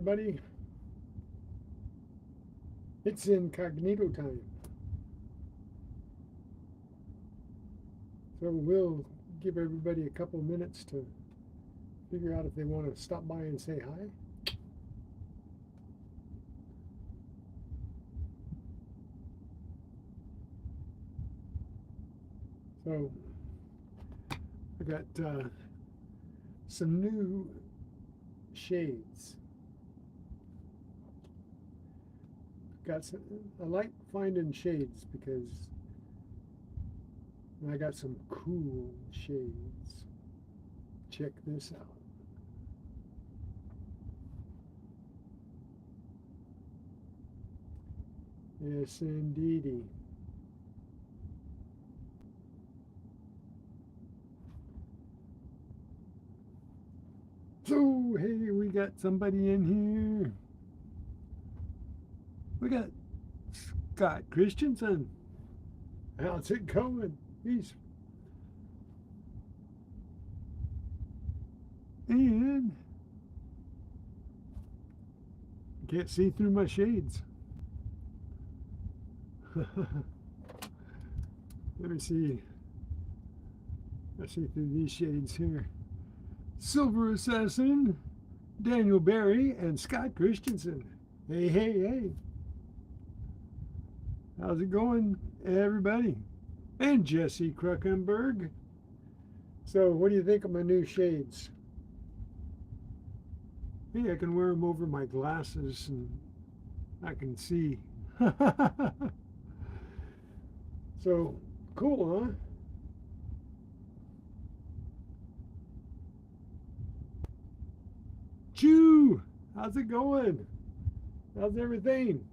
Buddy, it's incognito time. So we'll give everybody a couple minutes to figure out if they want to stop by and say hi. So I got some new shades. Got some, I like finding shades because I got some cool shades. Check this out. Yes, indeedy. So, hey, we got somebody in here. We got Scott Christensen. How's it going? He's and can't see through my shades. Let me see. I see through these shades here. Silver Assassin, Daniel Barry, and Scott Christensen. Hey, hey, hey. How's it going, everybody? And Jesse Kruckenberg. So, what do you think of my new shades? Hey, I can wear them over my glasses and I can see. So, cool, huh? Chew! How's it going? How's everything?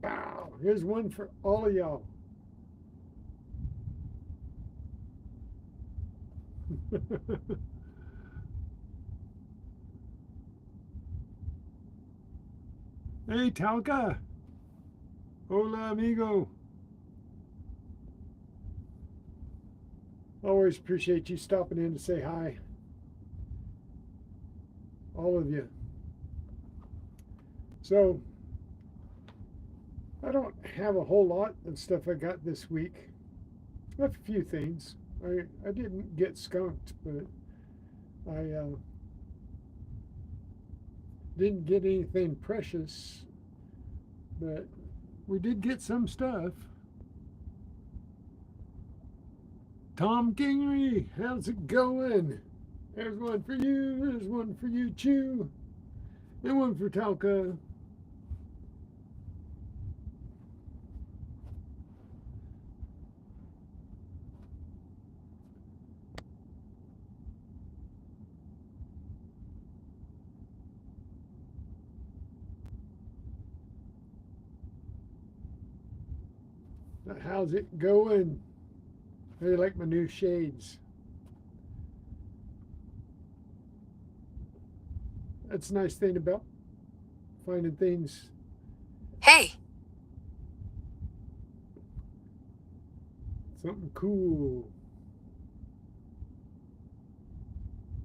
Wow, here's one for all of y'all. Hey, Talca. Hola, amigo. Always appreciate you stopping in to say hi. All of you. So, I don't have a whole lot of stuff I got this week. I have a few things. I didn't get skunked, but I didn't get anything precious. But we did get some stuff. Tom Kingery, how's it going? There's one for you. There's one for you, Chew. And one for Talca. How's it going? How do you like my new shades? That's a nice thing about finding things. Hey. Something cool.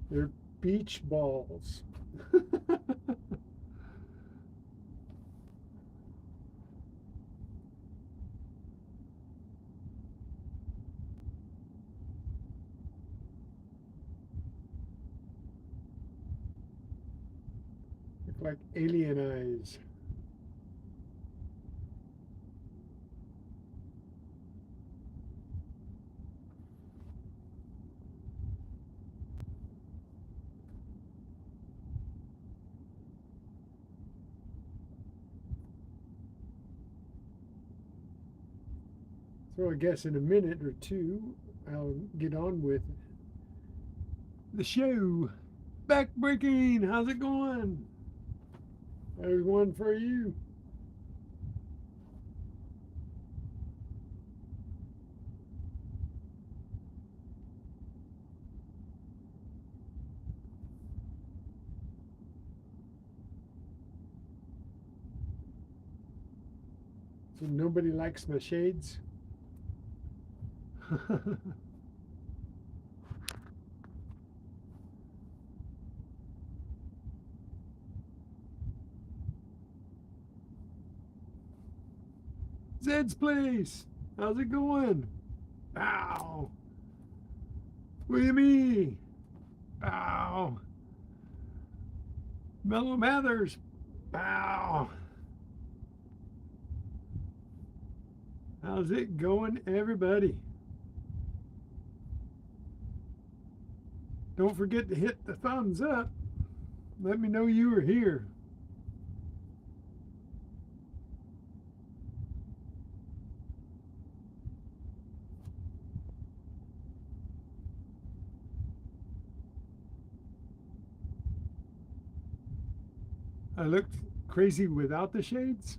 They're beach balls. Look like alien eyes. So I guess in a minute or two, I'll get on with the show. Backbreaking, how's it going? There's one for you. So nobody likes my shades? Zed's place. How's it going? Ow. Williamie. Ow. Mellow Mathers. Ow. How's it going, everybody? Don't forget to hit the thumbs up. Let me know you are here. I looked crazy without the shades.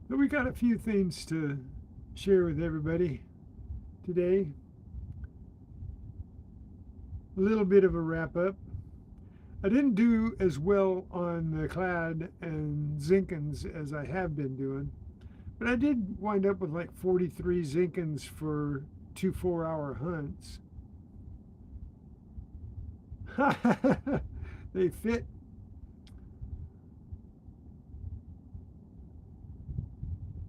So we got a few things to share with everybody today. A little bit of a wrap up. I didn't do as well on the clad and zinkins as I have been doing, but I did wind up with like 43 zinkins for 2 4-hour hunts. They fit.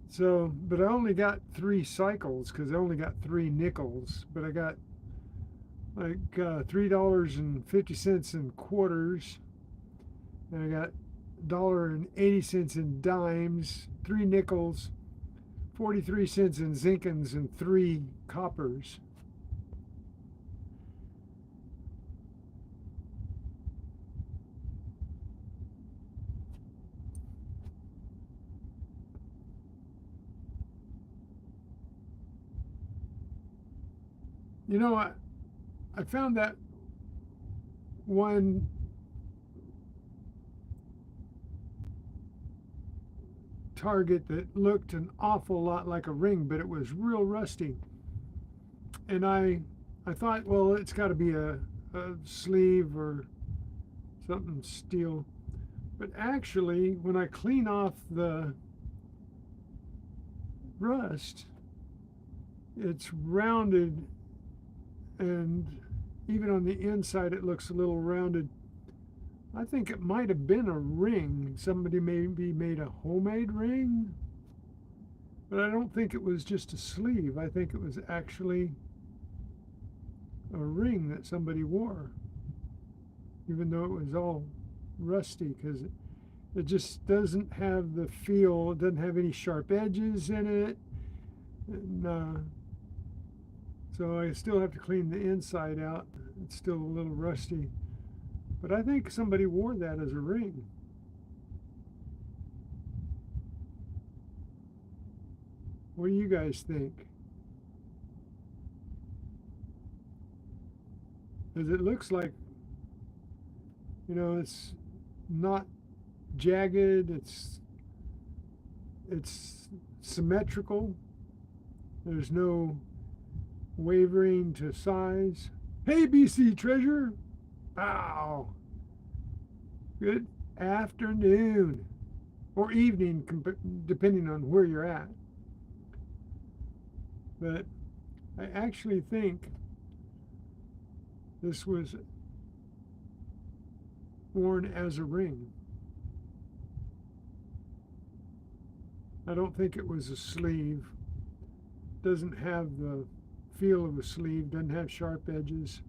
So, but I only got 3 cycles because I only got 3 nickels, but I got like $3.50 in quarters, and I got $1.80 in dimes, 3 nickels, 43 cents in zinkins, and 3 coppers. You know, I found that one target that looked an awful lot like a ring, but it was real rusty. And I thought, well, it's got to be a sleeve or something steel. But actually, when I clean off the rust, it's rounded, and even on the inside it looks a little rounded. I think it might have been a ring. Somebody maybe made a homemade ring, but I don't think it was just a sleeve. I think it was actually a ring that somebody wore, even though it was all rusty, because it just doesn't have the feel. It doesn't have any sharp edges in it, and so I still have to clean the inside out. It's still a little rusty, but I think somebody wore that as a ring. What do you guys think? Because it looks like, you know, it's not jagged, it's symmetrical. There's no wavering to size. Hey, BC Treasure. Wow. Good afternoon or evening, depending on where you're at. But I actually think this was worn as a ring. I don't think it was a sleeve. Doesn't have the feel of a sleeve, doesn't have sharp edges.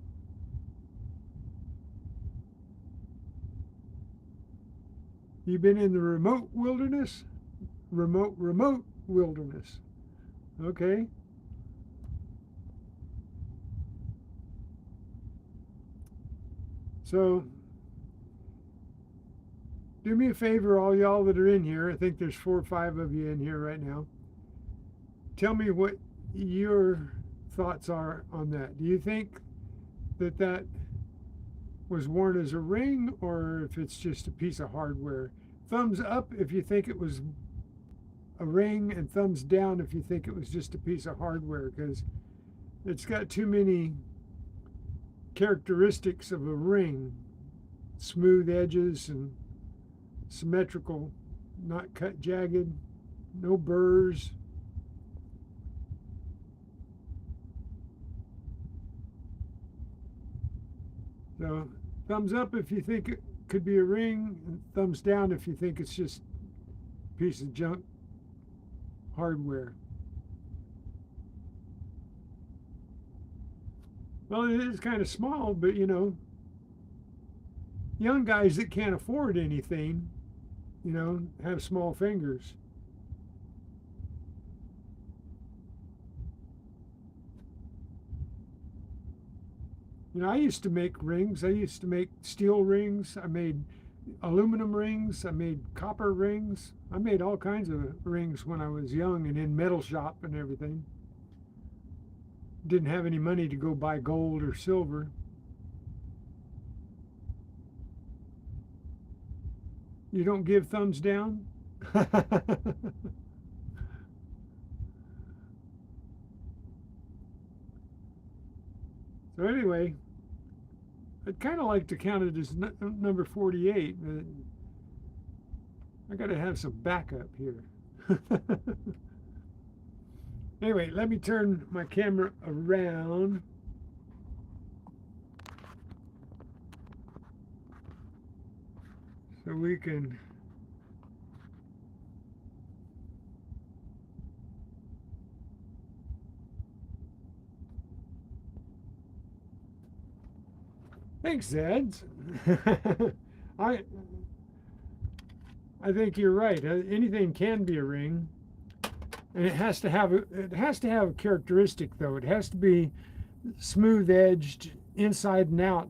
You been in the remote wilderness? Remote wilderness. Okay. So, do me a favor, all y'all that are in here. I think there's 4 or 5 of you in here right now. Tell me what your thoughts are on that. Do you think that that was worn as a ring, or if it's just a piece of hardware? Thumbs up if you think it was a ring, and thumbs down if you think it was just a piece of hardware, because it's got too many characteristics of a ring. Smooth edges and symmetrical not cut jagged, no burrs. So thumbs up if you think it could be a ring, and thumbs down if you think it's just a piece of junk hardware. Well, it is kind of small, but you know, young guys that can't afford anything, you know, have small fingers. You know, I used to make rings. I used to make steel rings. I made aluminum rings. I made copper rings. I made all kinds of rings when I was young and in metal shop and everything. Didn't have any money to go buy gold or silver. You don't give thumbs down? So anyway, I'd kind of like to count it as number 48, but I got to have some backup here. Anyway, let me turn my camera around. So we can Thanks, Zed. I think you're right. Anything can be a ring, and it has to have a characteristic though. It has to be smooth edged inside and out.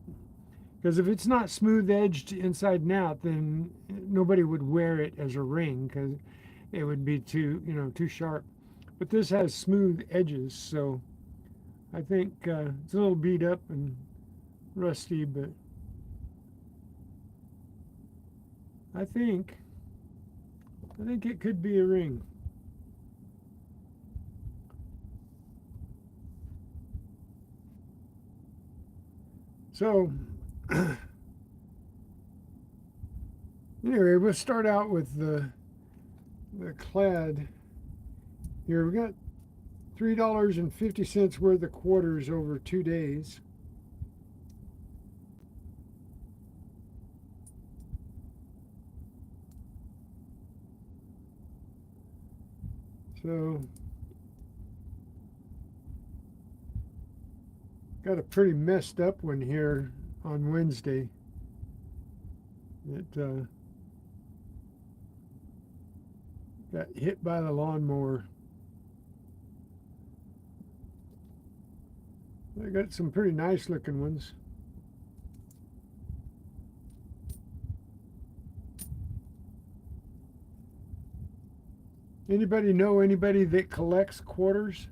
Because if it's not smooth edged inside and out, then nobody would wear it as a ring because it would be too sharp. But this has smooth edges, so I think it's a little beat up and rusty, but I think it could be a ring. So anyway, we'll start out with the clad here. We got $3.50 worth of quarters over 2 days. So got a pretty messed up one here on Wednesday. It got hit by the lawnmower. I got some pretty nice looking ones. Anybody know anybody that collects quarters?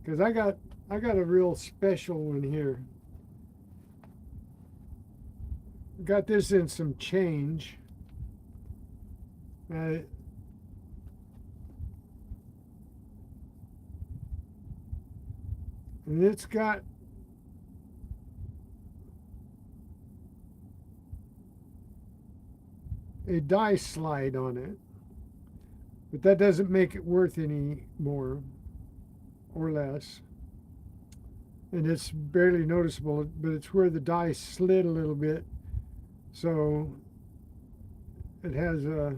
Because I got a real special one here. Got this in some change. And it's got a die slide on it, but that doesn't make it worth any more or less. And it's barely noticeable, but it's where the die slid a little bit, so it has a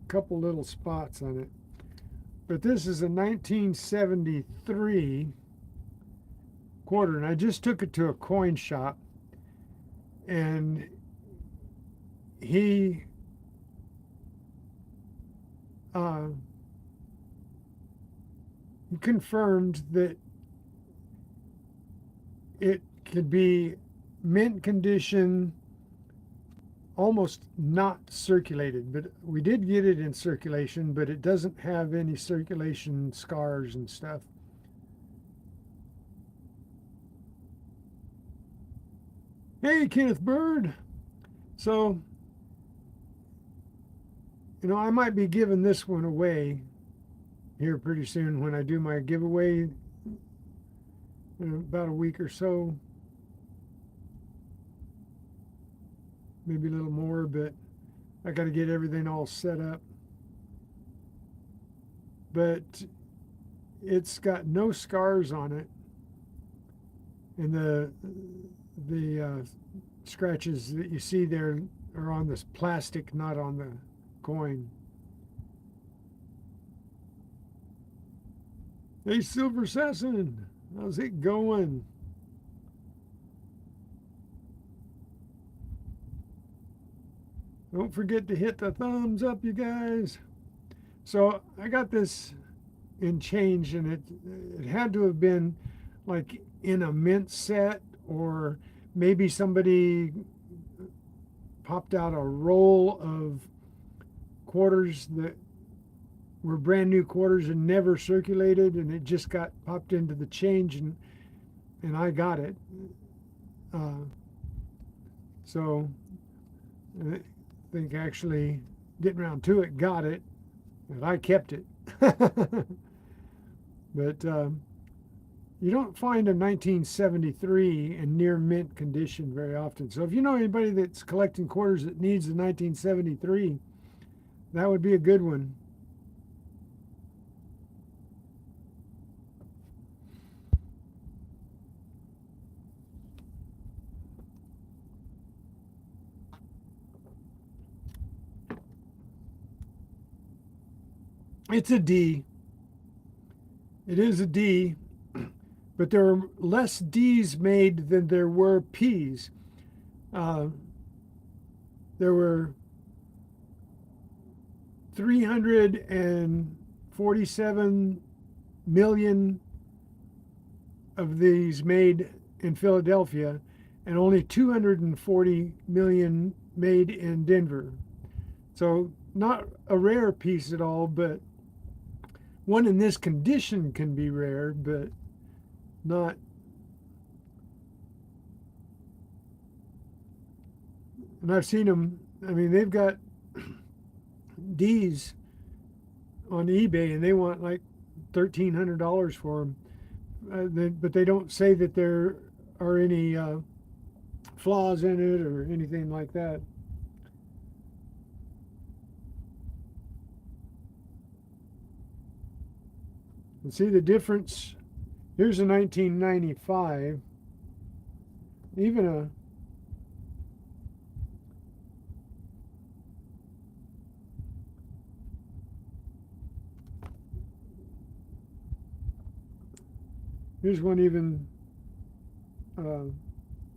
couple little spots on it. But this is a 1973 quarter, and I just took it to a coin shop, and he confirmed that it could be mint condition, almost not circulated, but we did get it in circulation, but it doesn't have any circulation scars and stuff. Hey, Kenneth Bird. So, I might be giving this one away here pretty soon when I do my giveaway in about a week or so. maybe a little more, but I got to get everything all set up. But it's got no scars on it, and the scratches that you see there are on this plastic, not on the coin. Hey, Silver Assassin, how's it going? Don't forget to hit the thumbs up, you guys. So I got this in change, and it had to have been like in a mint set, or maybe somebody popped out a roll of quarters that were brand new quarters and never circulated, and it just got popped into the change, and I got it. So I think actually getting around to it, got it, and I kept it. But you don't find a 1973 in near mint condition very often. So if you know anybody that's collecting quarters that needs a 1973, that would be a good one. It's a D. It is a D, but there are less D's made than there were P's. There were 347 million of these made in Philadelphia, and only 240 million made in Denver. So not a rare piece at all, but one in this condition can be rare, but not. And I've seen them, I mean, they've got D's on eBay, and they want like $1,300 for them. But they don't say that there are any flaws in it or anything like that. And see the difference. Here's a 1995. Even a here's one even.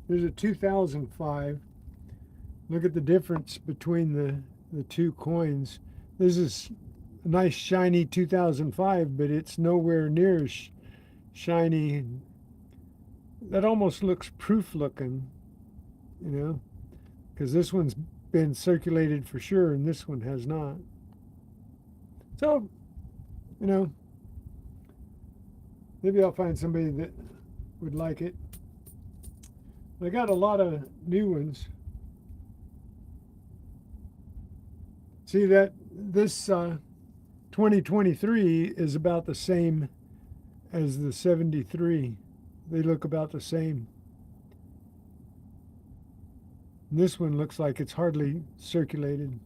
There's a 2005. Look at the difference between the two coins. This is a nice shiny 2005, but it's nowhere near as shiny. That almost looks proof looking, you know, because this one's been circulated for sure and this one has not. So, you know, maybe I'll find somebody that would like it. I got a lot of new ones. See that this 2023 is about the same as the 73. They look about the same. And this one looks like it's hardly circulated.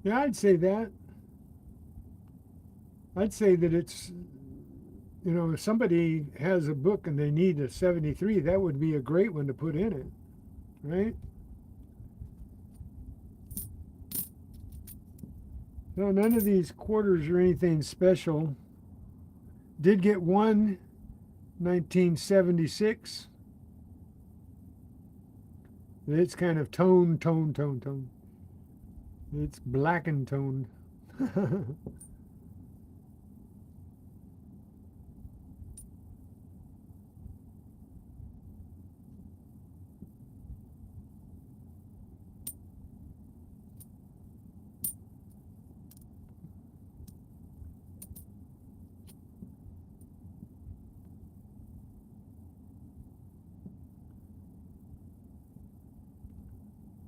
Yeah, I'd say that. I'd say that it's, you know, if somebody has a book and they need a 73, that would be a great one to put in it, right? No, none of these quarters are anything special. Did get one 1976. It's kind of tone. It's black and toned.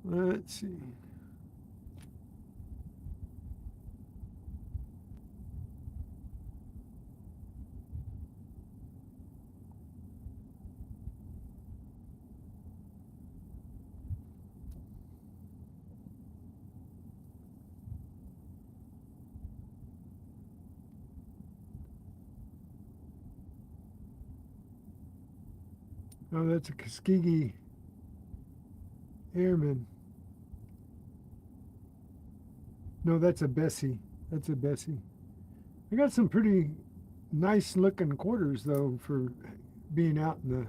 Let's see. Oh, that's a Tuskegee Airman. No, that's a Bessie. That's a Bessie. I got some pretty nice looking quarters though for being out in the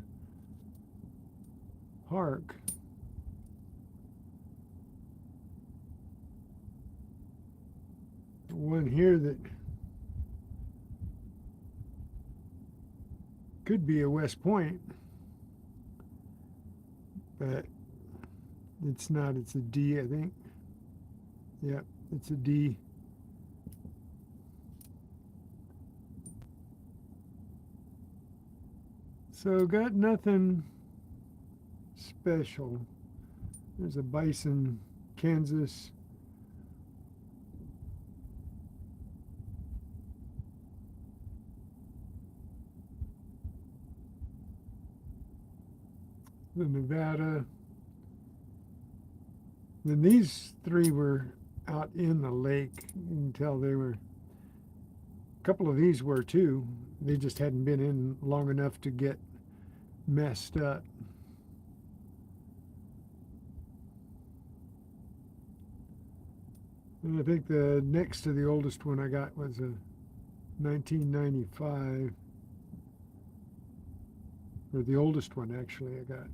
park. One here that could be a West Point, but it's not. It's a D, I think. Yep, it's a D. So got nothing special. There's a Bison, Kansas. The Nevada. Then these three were out in the lake. You can tell they were, a couple of these were too. They just hadn't been in long enough to get messed up. And I think the next to the oldest one I got was a 1995. Or the oldest one actually I got.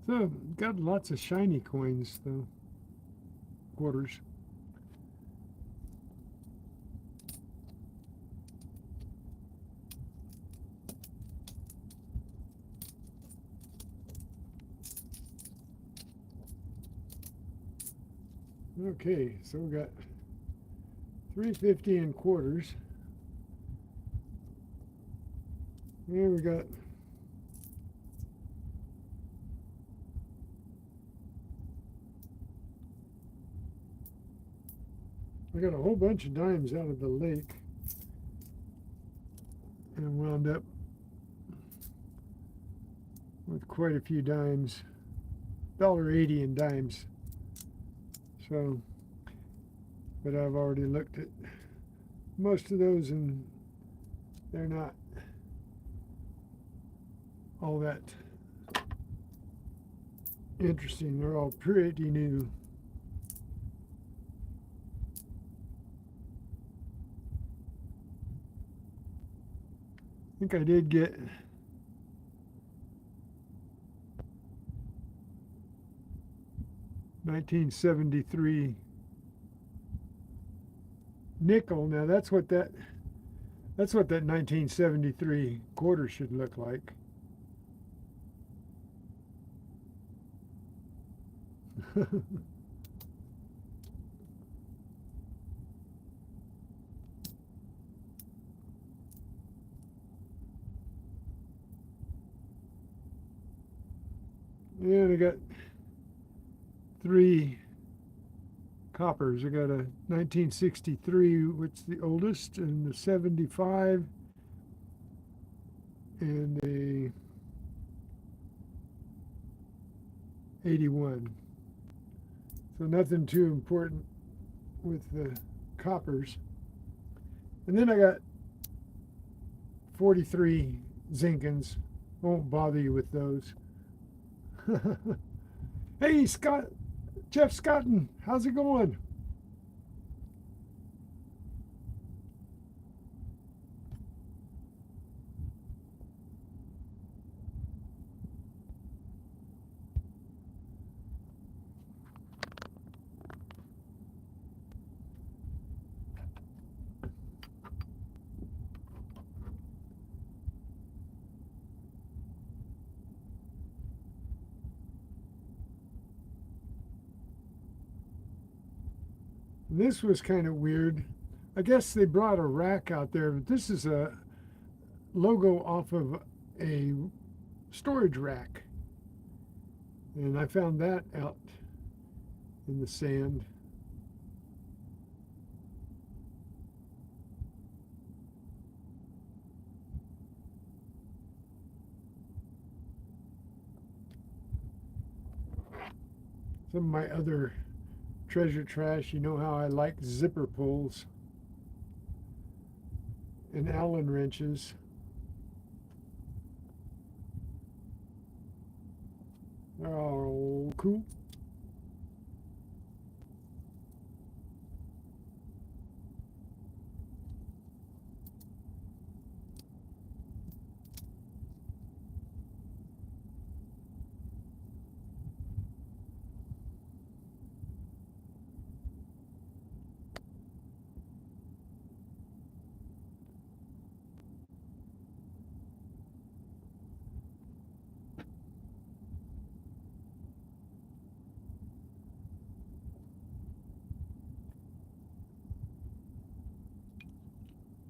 So got lots of shiny coins though. Quarters. Okay, so we got 350 in quarters. And we got I got a whole bunch of dimes out of the lake and wound up with quite a few dimes. $1.80 in dimes. So, but I've already looked at most of those and they're not all that interesting. They're all pretty new. I think I did get $1973 nickel. Now that's what that 1973 quarter should look like. And I got 3 coppers. I got a 1963, which is the oldest, and the 75, and a 81. So nothing too important with the coppers. And then I got 43 Zinkins. Won't bother you with those. Hey, Jeff Scotton, how's it going? This was kind of weird. I guess they brought a rack out there, but this is a logo off of a storage rack. And I found that out in the sand. Some of my other treasure trash, you know how I like zipper pulls and Allen wrenches. They're all cool.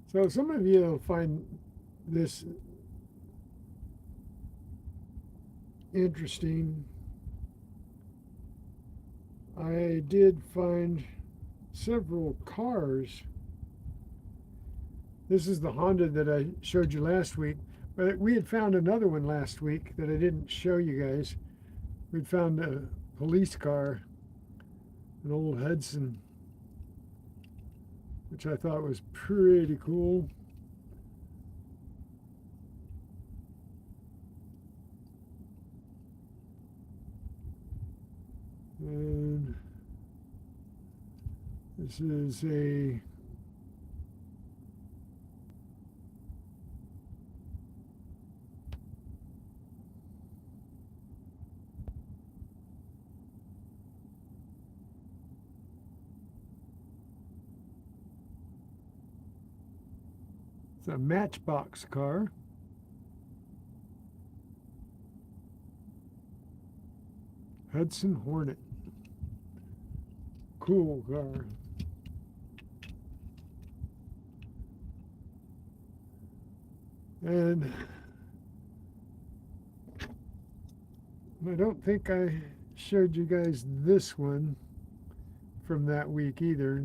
So some of you will find this interesting. I did find several cars. This is the Honda that I showed you last week, but we had found another one last week that I didn't show you guys. We'd found a police car, an old Hudson, which I thought was pretty cool. And this is a Matchbox car. Hudson Hornet. Cool car. And I don't think I showed you guys this one from that week either.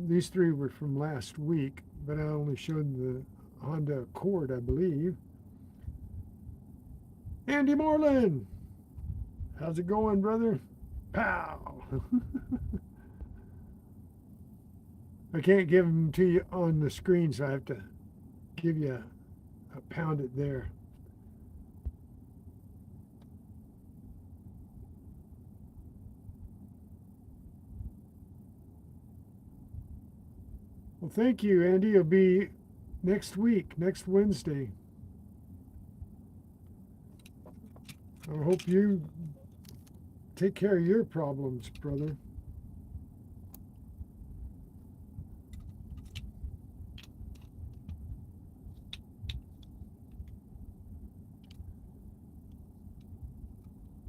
These three were from last week, but I only showed the Honda Accord, I believe. Andy Moreland, how's it going, brother? Pow! I can't give them to you on the screen, so I have to give you a pound it there. Well, thank you, Andy. It'll be next week, next Wednesday. I hope you take care of your problems, brother.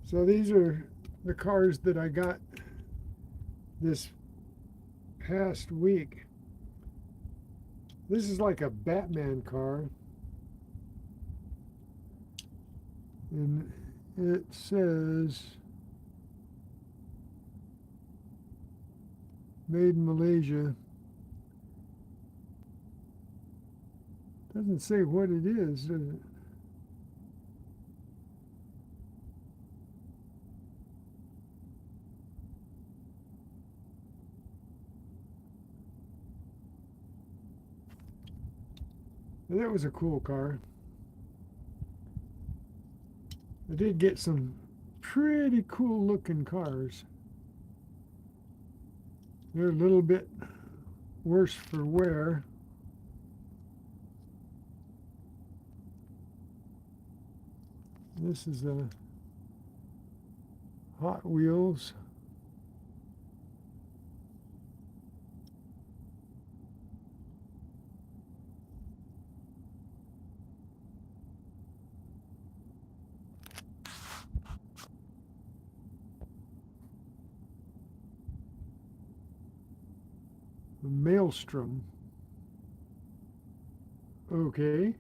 So these are the cars that I got this past week. This is like a Batman car. And it says made in Malaysia. Doesn't say what it is, does it? That was a cool car. I did get some pretty cool looking cars. They're a little bit worse for wear. This is a Hot Wheels. Maelstrom. Okay.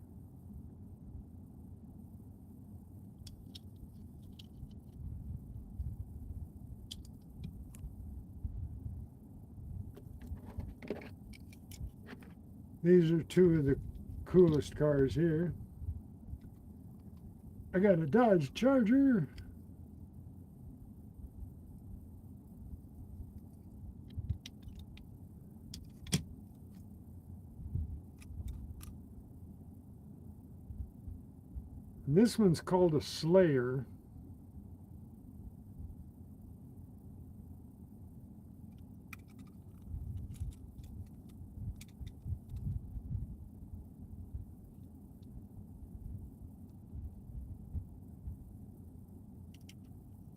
These are two of the coolest cars here. I got a Dodge Charger. And this one's called a Slayer.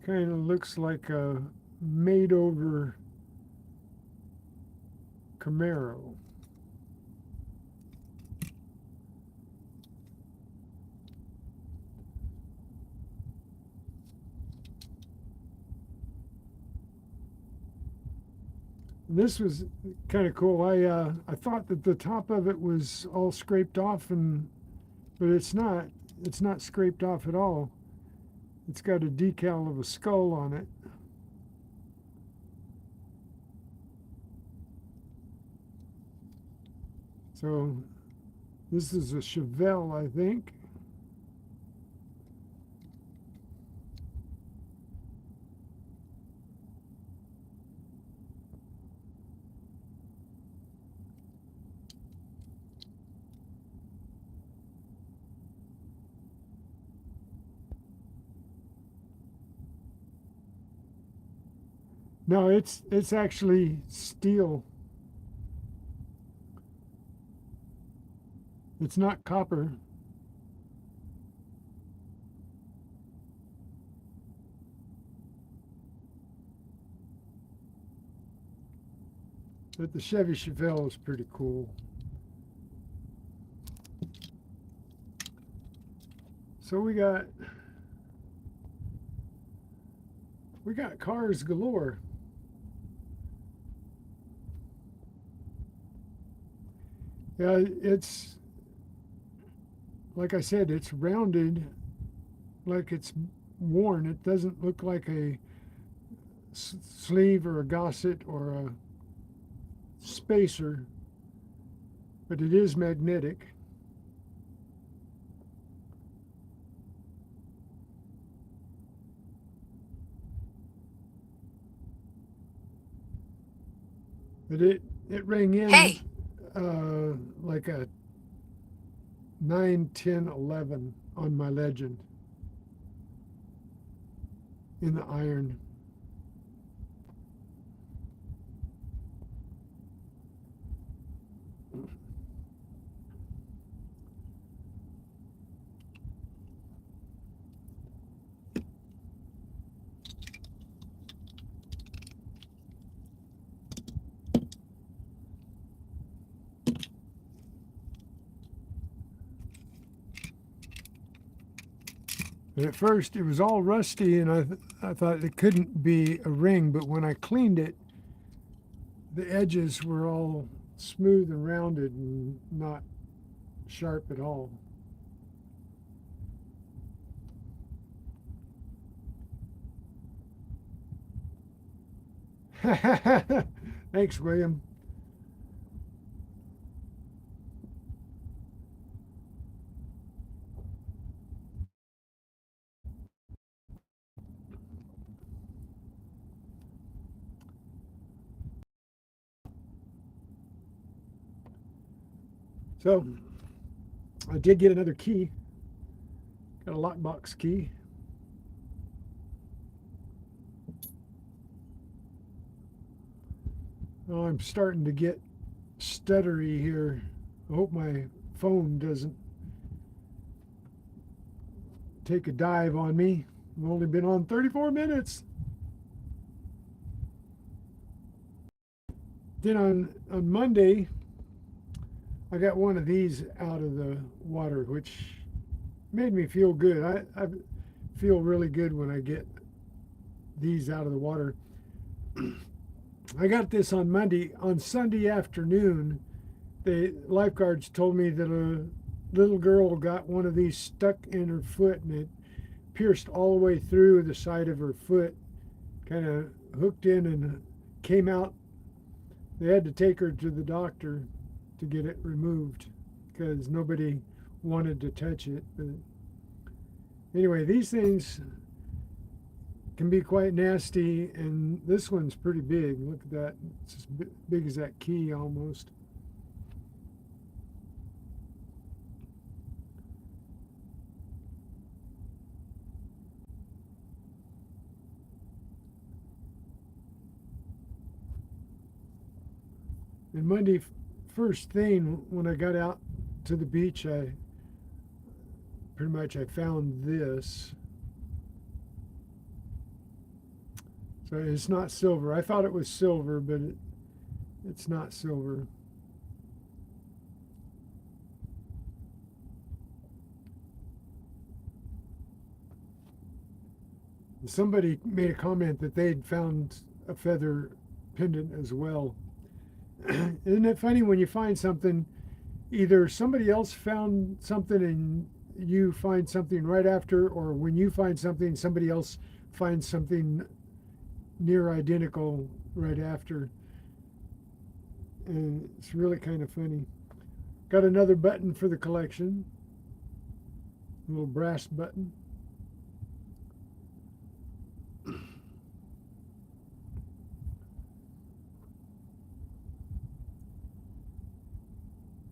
Kind of looks like a made-over Camaro. This was kind of cool. I thought that the top of it was all scraped off, but it's not. It's not scraped off at all. It's got a decal of a skull on it. So this is a Chevelle, I think. No, it's actually steel. It's not copper. But the Chevy Chevelle is pretty cool. So we got cars galore. Yeah, it's like I said, it's rounded, like it's worn. It doesn't look like a sleeve or a gusset or a spacer, but it is magnetic. But it rang in like a 9, 10, 11 on my Legend in the iron. And at first it was all rusty, and I thought it couldn't be a ring, but when I cleaned it, the edges were all smooth and rounded and not sharp at all. Thanks, William. So I did get another key. Got a lockbox key. Oh, I'm starting to get stuttery here. I hope my phone doesn't take a dive on me. I've only been on 34 minutes. Then on Monday, I got one of these out of the water, which made me feel good. I feel really good when I get these out of the water. I got this on Monday. On Sunday afternoon, the lifeguards told me that a little girl got one of these stuck in her foot, and it pierced all the way through the side of her foot, kind of hooked in and came out. They had to take her to the doctor. to get it removed because nobody wanted to touch it. But anyway, these things can be quite nasty, and this one's pretty big. Look at that. It's as big as that key almost. And Monday, first thing when I got out to the beach, I found this. So it's not silver. I thought it was silver, but it's not silver. Somebody made a comment that they'd found a feather pendant as well. Isn't it funny when you find something, either somebody else found something and you find something right after, or when you find something, somebody else finds something near identical right after. And it's really kind of funny. Got another button for the collection, a little brass button.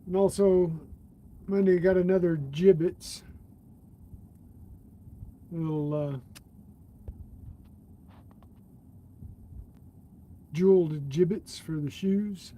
And also, Monday got another gibbets, little jeweled gibbets for the shoes.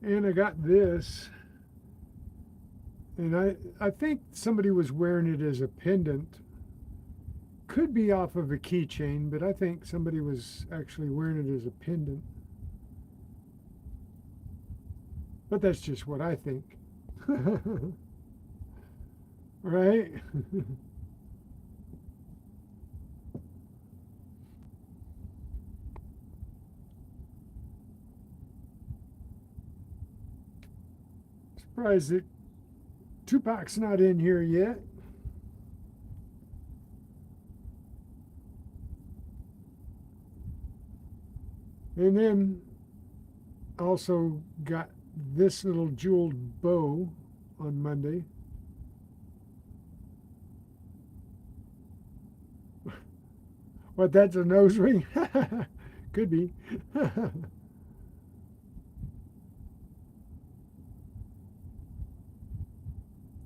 And I got this, and I think somebody was wearing it as a pendant. Could be off of a keychain, but I think somebody was actually wearing it as a pendant. But that's just what I think. Right? Surprised that Tupac's not in here yet. And then also got this little jeweled bow on Monday. What, that's a nose ring? Could be.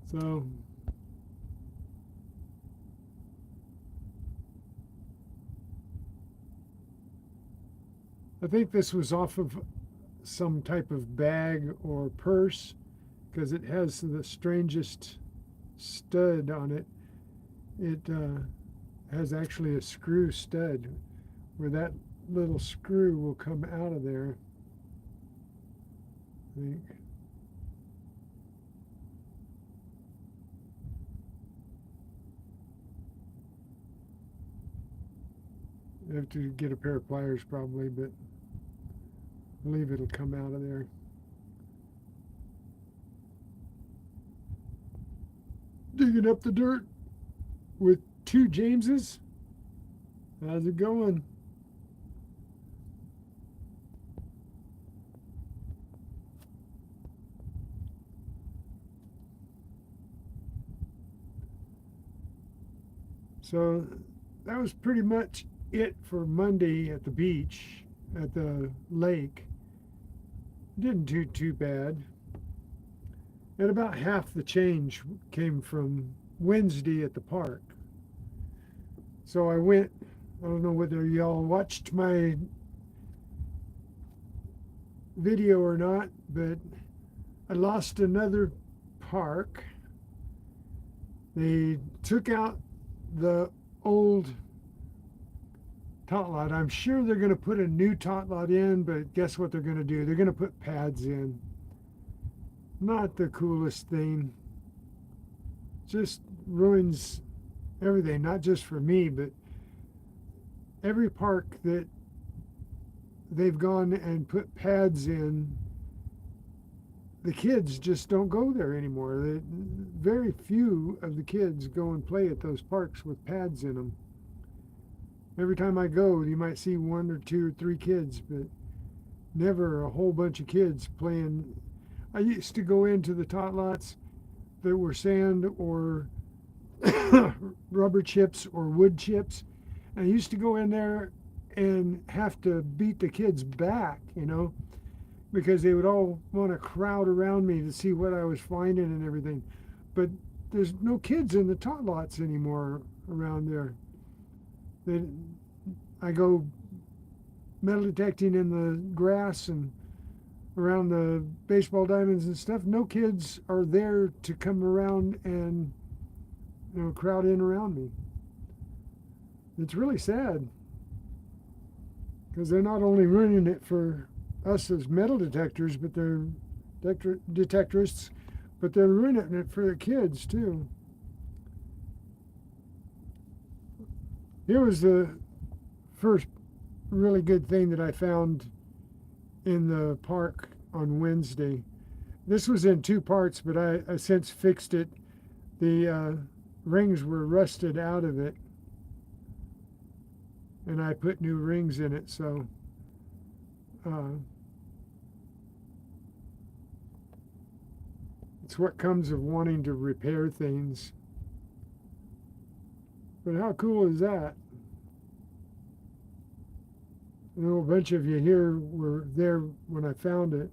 So I think this was off of some type of bag or purse because it has the strangest stud on it. It has actually a screw stud where that little screw will come out of there, I think. I have to get a pair of pliers probably, but I believe it'll come out of there. Digging up the dirt with two Jameses. How's it going? So that was pretty much it for Monday at the beach, at the lake. Didn't do too bad. And about half the change came from Wednesday at the park. So I went, I don't know whether y'all watched my video or not, but I lost another park. They took out the old tot lot. I'm sure they're going to put a new tot lot in, but guess what they're going to do? They're going to put pads in. Not the coolest thing. Just ruins everything, not just for me, but every park that they've gone and put pads in, the kids just don't go there anymore. Very few of the kids go and play at those parks with pads in them. Every time I go, you might see one or two or three kids, but never a whole bunch of kids playing. I used to go into the tot lots that were sand or rubber chips or wood chips. And I used to go in there and have to beat the kids back, because they would all want to crowd around me to see what I was finding and everything. But there's no kids in the tot lots anymore around there. I go metal detecting in the grass and around the baseball diamonds and stuff. No kids are there to come around and crowd in around me. It's really sad, because they're not only ruining it for us as metal detectors, but they're detectorists, but they're ruining it for the kids too. Here was the first really good thing that I found in the park on Wednesday. This was in two parts, but I since fixed it. The rings were rusted out of it, and I put new rings in it, so it's what comes of wanting to repair things. But how cool is that? I know a bunch of you here were there when I found it.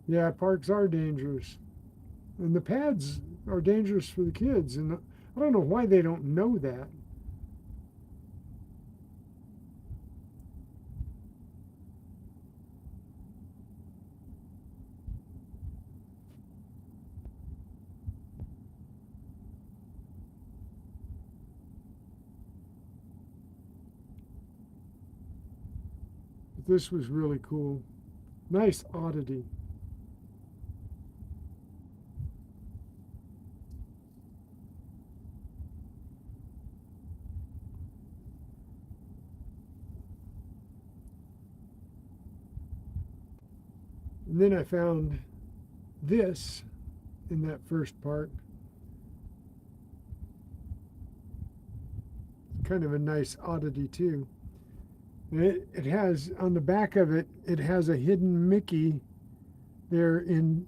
Yeah, parks are dangerous. And the pads are dangerous for the kids. And I don't know why they don't know that. But this was really cool. Nice oddity. And then I found this in that first part. Kind of a nice oddity too. And it has, on the back of it, it has a hidden Mickey there.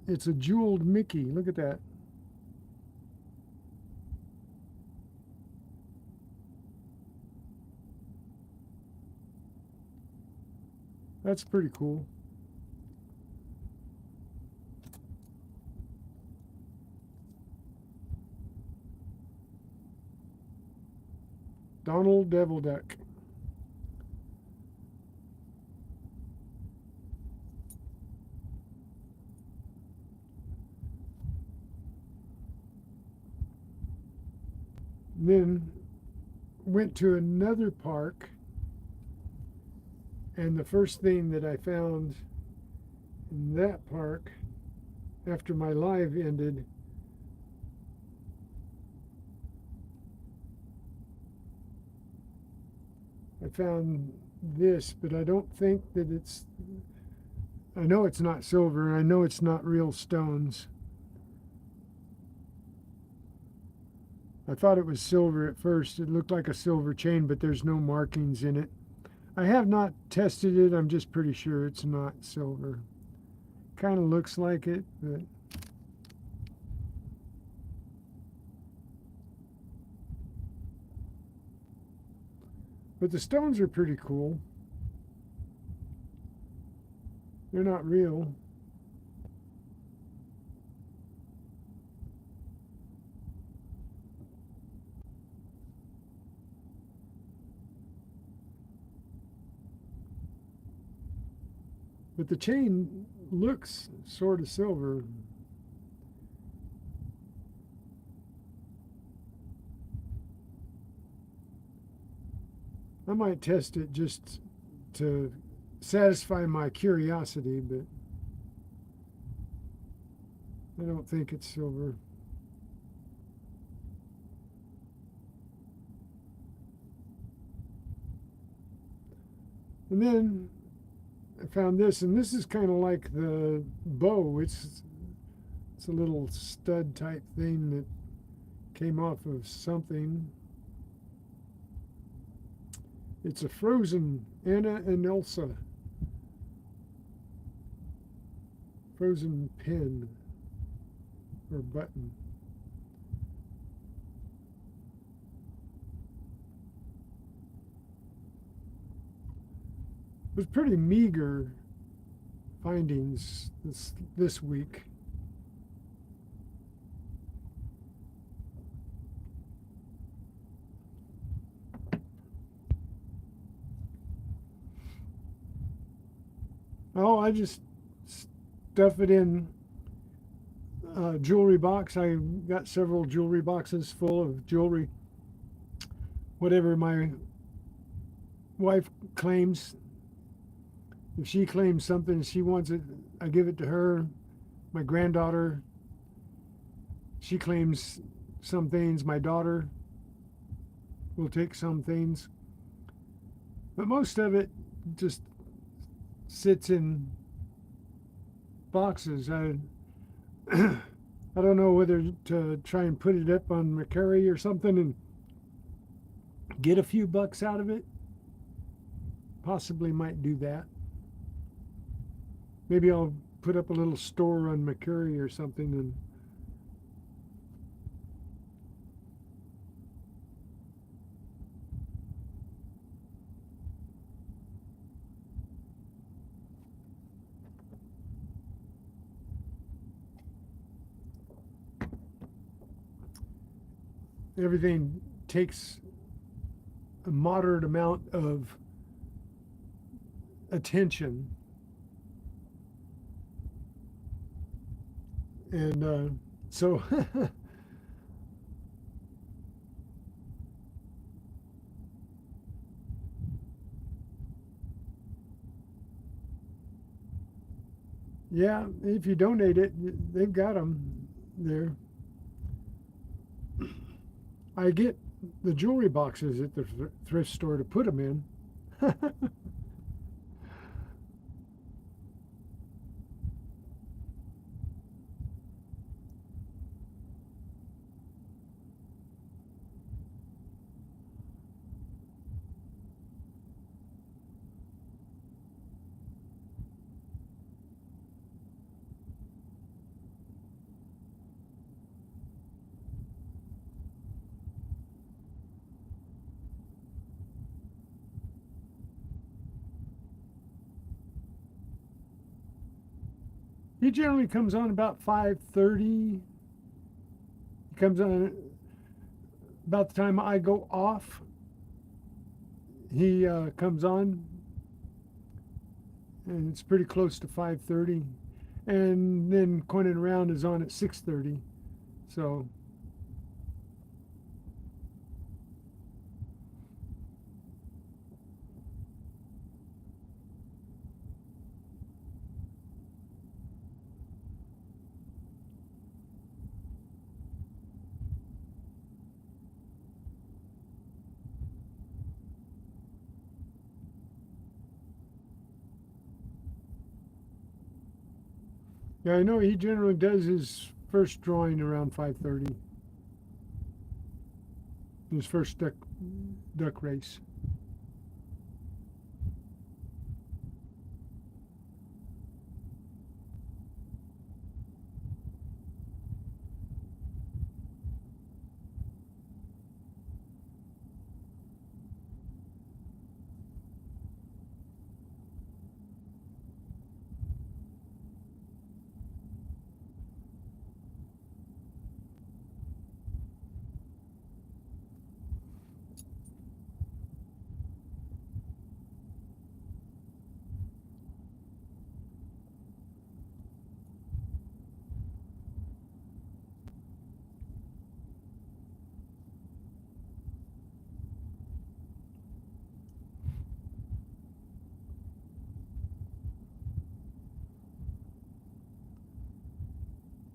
It's a jeweled Mickey. Look at that. That's pretty cool. Donald Devil Duck. Then went to another park, and the first thing that I found in that park after my live ended I found this, but I don't think that I know it's not silver, and I know it's not real stones. I thought it was silver at first. It looked like a silver chain, but there's no markings in it. I have not tested it. I'm just pretty sure it's not silver. Kind of looks like it, but the stones are pretty cool. They're not real. But the chain looks sort of silver. I might test it just to satisfy my curiosity, but I don't think it's silver. And then I found this, and this is kind of like the bow. It's a little stud type thing that came off of something. It's a frozen Anna and Elsa frozen pin or button. It was pretty meager findings this week. Oh, I just stuff it in a jewelry box. I got several jewelry boxes full of jewelry. Whatever my wife claims. If she claims something, she wants it, I give it to her. My granddaughter, she claims some things. My daughter will take some things. But most of it just sits in boxes. I don't know whether to try and put it up on Mercari or something and get a few bucks out of it. Possibly might do that. Maybe I'll put up a little store on Mercari or something and everything takes a moderate amount of attention. And so yeah, if you donate it, they've got them there. I get the jewelry boxes at the thrift store to put them in. He generally comes on about 5:30. He comes on about the time I go off. He comes on, and it's pretty close to 5:30. And then Coin Around is on at 6:30. So yeah, I know he generally does his first drawing around 5:30. His first duck race.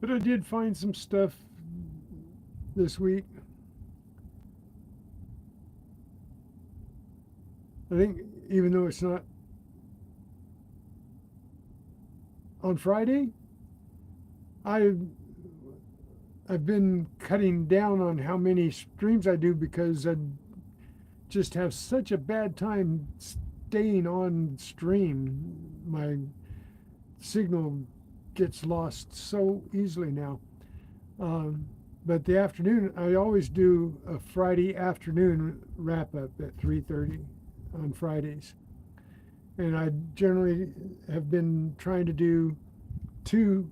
But I did find some stuff this week. I think even though it's not on Friday, I've been cutting down on how many streams I do because I just have such a bad time staying on stream. My signal gets lost so easily now. But the afternoon, I always do a Friday afternoon wrap up at 3:30 on Fridays. And I generally have been trying to do 2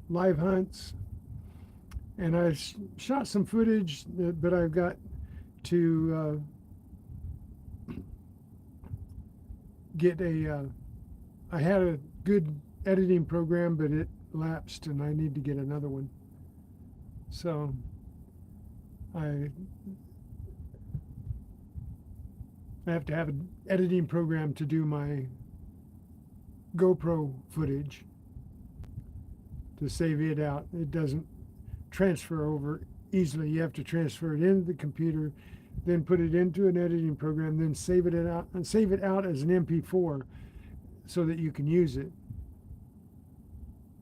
live hunts. And I shot some footage, but I've got to get I had a good editing program, but it lapsed and I need to get another one. So I have to have an editing program to do my GoPro footage to save it out. It doesn't transfer over easily. You have to transfer it into the computer, then put it into an editing program, then save it out and save it out as an MP4 so that you can use it,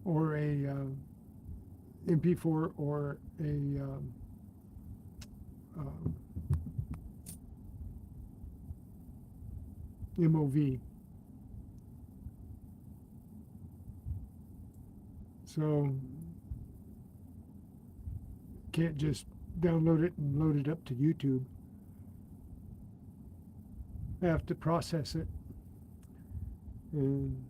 or a MP4 or a MOV. So can't just download it and load it up to YouTube. I have to process it. And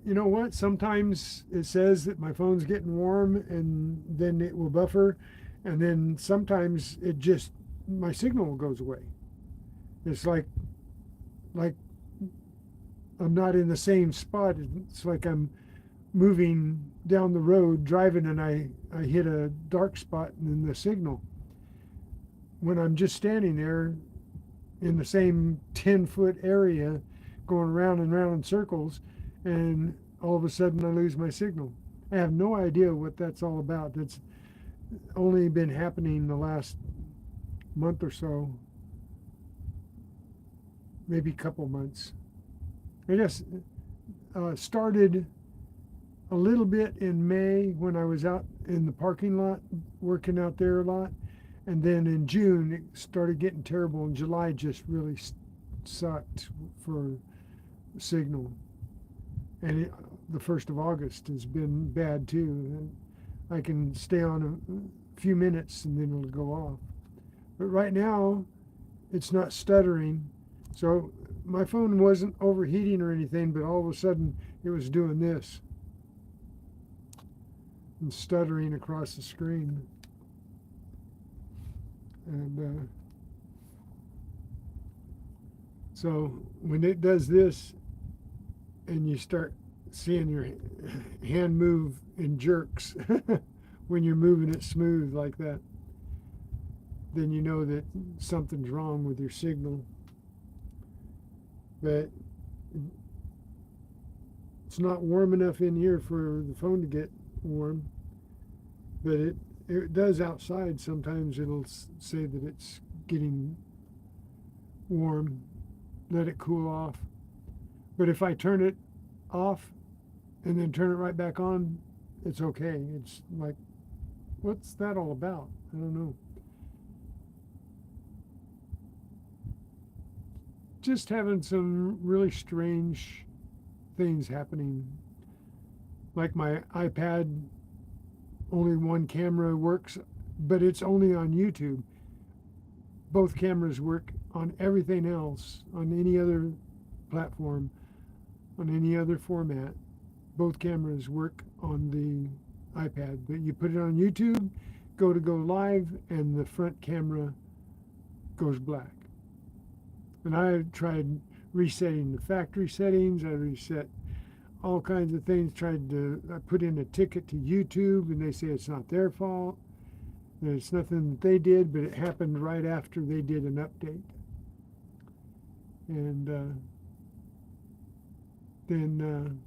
you know what? Sometimes it says that my phone's getting warm and then it will buffer. And then sometimes it just, my signal goes away. It's like I'm not in the same spot. It's like I'm moving down the road, driving, and I hit a dark spot in the signal. When I'm just standing there in the same 10-foot area, going round and round in circles, and all of a sudden I lose my signal. I have no idea what that's all about. That's only been happening the last month or so, maybe a couple months. I guess started a little bit in May when I was out in the parking lot, working out there a lot. And then in June, it started getting terrible. And July just really sucked for signal. And the 1st of August has been bad too. I can stay on a few minutes and then it'll go off. But right now, it's not stuttering. So my phone wasn't overheating or anything, but all of a sudden it was doing this and stuttering across the screen. And so when it does this and you start seeing your hand move in jerks when you're moving it smooth like that, then you know that something's wrong with your signal. But it's not warm enough in here for the phone to get warm, but it does outside. Sometimes it'll say that it's getting warm, let it cool off. But if I turn it off and then turn it right back on, it's okay. It's like, what's that all about? I don't know. Just having some really strange things happening. Like my iPad, only one camera works, but it's only on YouTube. Both cameras work on everything else, on any other platform, on any other format. Both cameras work on the iPad, but you put it on YouTube, go live, and the front camera goes black. And I tried resetting the factory settings. I reset all kinds of things. I put in a ticket to YouTube, and they say it's not their fault. And it's nothing that they did, but it happened right after they did an update. And then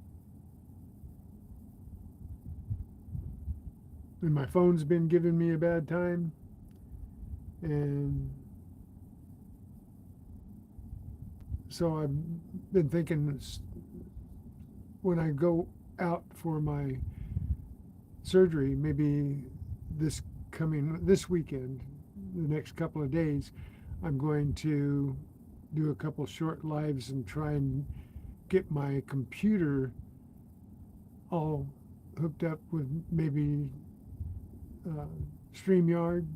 and my phone's been giving me a bad time, and so I've been thinking when I go out for my surgery, maybe this weekend, the next couple of days, I'm going to do a couple short lives and try and get my computer all hooked up with maybe StreamYard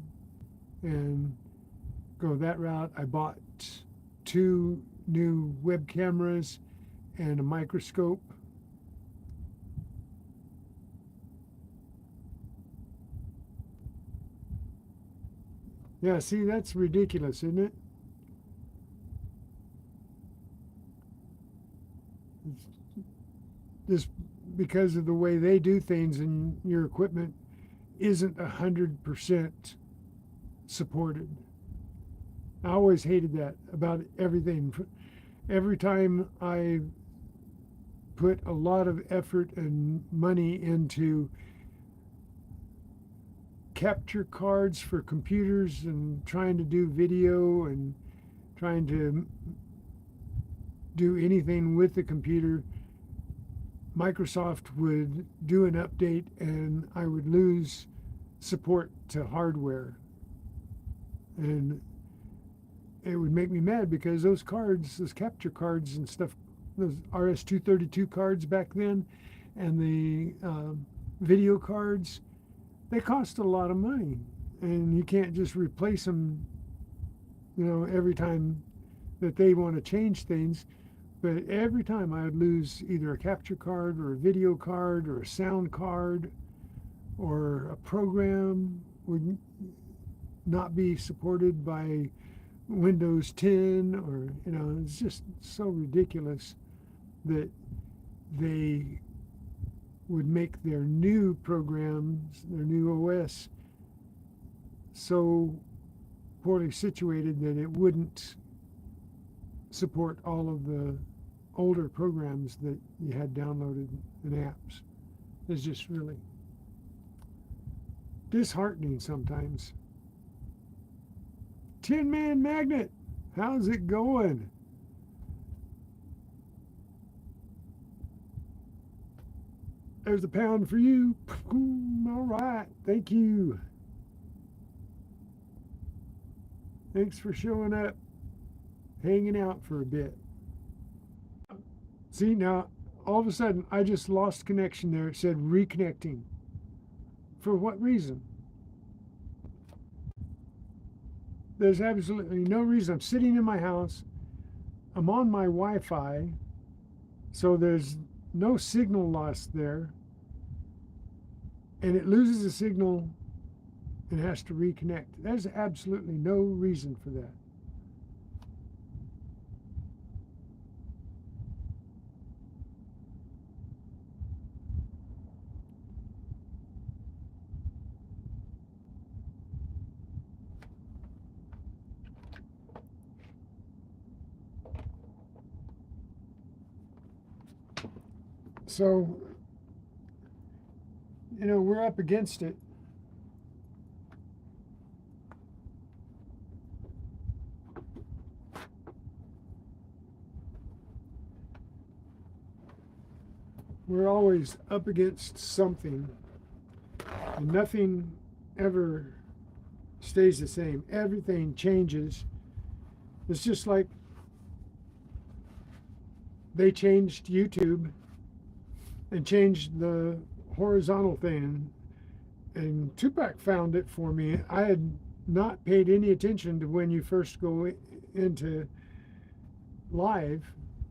and go that route. I bought 2 new web cameras and a microscope. Yeah, see, that's ridiculous, isn't it? It's just because of the way they do things, and your equipment isn't 100% supported. I always hated that about everything. Every time I put a lot of effort and money into capture cards for computers and trying to do video and trying to do anything with the computer, Microsoft would do an update and I would lose support to hardware. And it would make me mad because those cards, those capture cards and stuff, those RS-232 cards back then, and the video cards, they cost a lot of money, and you can't just replace them, every time that they want to change things. But every time I would lose either a capture card or a video card or a sound card, or a program would not be supported by Windows 10, or it's just so ridiculous that they would make their new programs, their new OS, so poorly situated that it wouldn't support all of the older programs that you had downloaded in apps. It's just really disheartening sometimes. Tin Man Magnet, how's it going? There's a pound for you. All right, thank you. Thanks for showing up, hanging out for a bit. See, now, all of a sudden, I just lost connection there. It said reconnecting. For what reason? There's absolutely no reason. I'm sitting in my house. I'm on my Wi-Fi, so there's no signal loss there, and it loses the signal and has to reconnect. There's absolutely no reason for that. So, we're up against it. We're always up against something, and nothing ever stays the same. Everything changes. It's just like they changed YouTube and changed the horizontal thing, and Tupac found it for me. I had not paid any attention to when you first go into live.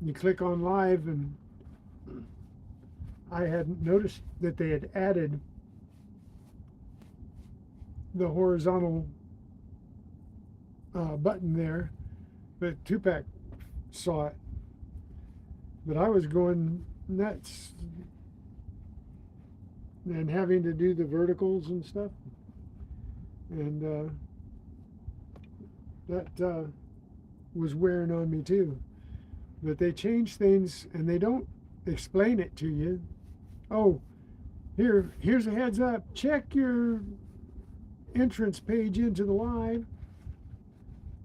You click on live, and I hadn't noticed that they had added the horizontal button there, but Tupac saw it. But I was going nuts and having to do the verticals and stuff, and that was wearing on me too. But they change things and they don't explain it to you. Oh, here's a heads up. Check your entrance page into the live.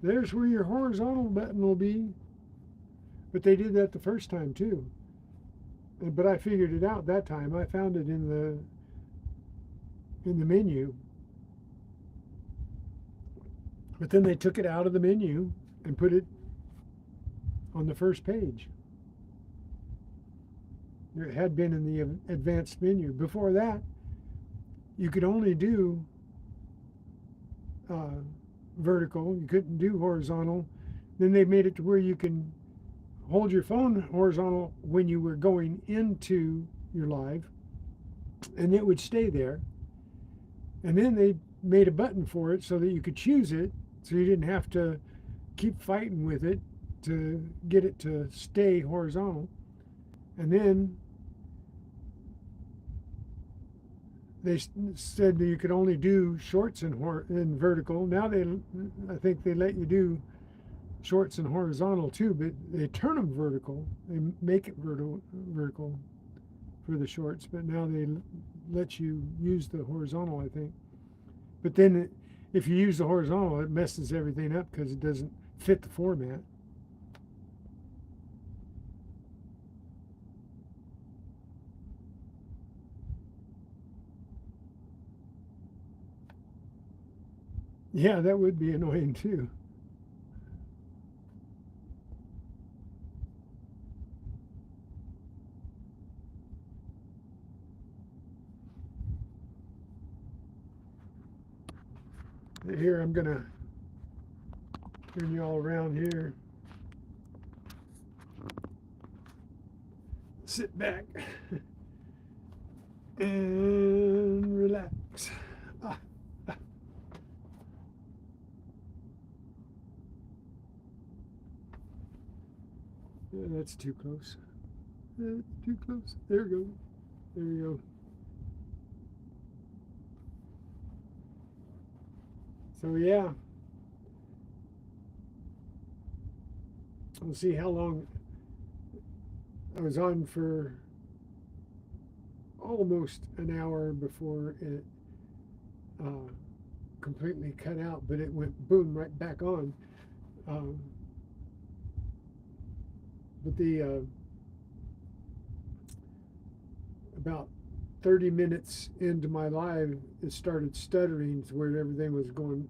There's where your horizontal button will be. But they did that the first time too. But I figured it out that time. I found it in the menu. But then they took it out of the menu and put it on the first page. It had been in the advanced menu. Before that, you could only do vertical. You couldn't do horizontal. Then they made it to where you can hold your phone horizontal when you were going into your live, and it would stay there. And then they made a button for it so that you could choose it, so you didn't have to keep fighting with it to get it to stay horizontal. And then they said that you could only do shorts in vertical. Now I think they let you do shorts and horizontal too, but they turn them vertical. They make it vertical for the shorts, but now they let you use the horizontal, I think. But then if you use the horizontal, it messes everything up because it doesn't fit the format. Yeah, that would be annoying too. Here, I'm gonna turn you all around here. Sit back and relax. Ah. Yeah, that's too close. That's too close. There we go. There we go. So yeah, we'll see how long. I was on for almost an hour before it completely cut out, but it went boom right back on. But the about 30 minutes into my live, it started stuttering to where everything was going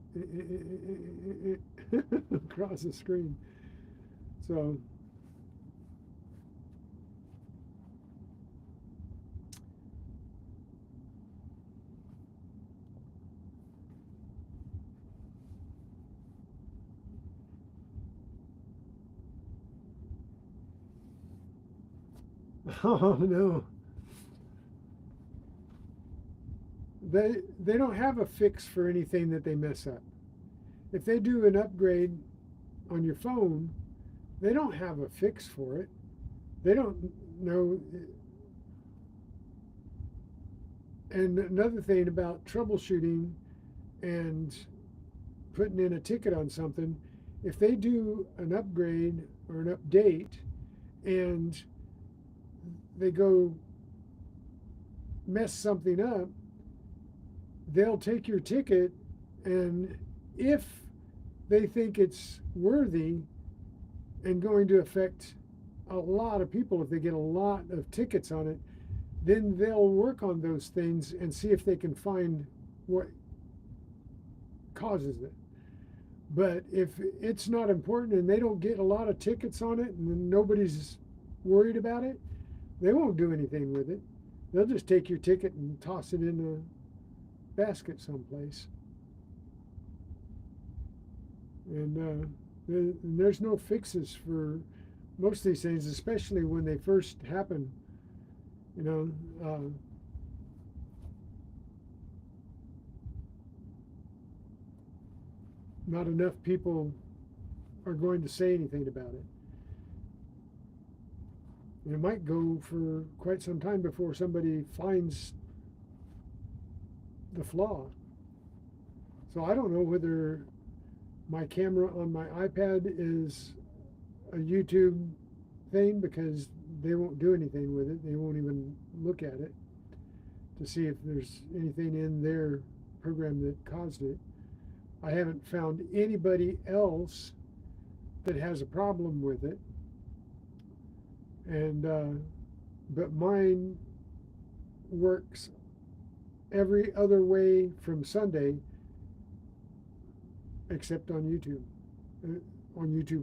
across the screen. So oh no. They don't have a fix for anything that they mess up. If they do an upgrade on your phone, they don't have a fix for it. They don't know. And another thing about troubleshooting and putting in a ticket on something, if they do an upgrade or an update and they go mess something up, they'll take your ticket, and if they think it's worthy and going to affect a lot of people, if they get a lot of tickets on it, then they'll work on those things and see if they can find what causes it. But if it's not important and they don't get a lot of tickets on it and nobody's worried about it, they won't do anything with it. They'll just take your ticket and toss it in a basket someplace. And there's no fixes for most of these things, especially when they first happen. You know, not enough people are going to say anything about it. And it might go for quite some time before somebody finds the flaw. So I don't know whether my camera on my iPad is a YouTube thing because they won't do anything with it. They won't even look at it to see if there's anything in their program that caused it. I haven't found anybody else that has a problem with it, and but mine works every other way from Sunday except on YouTube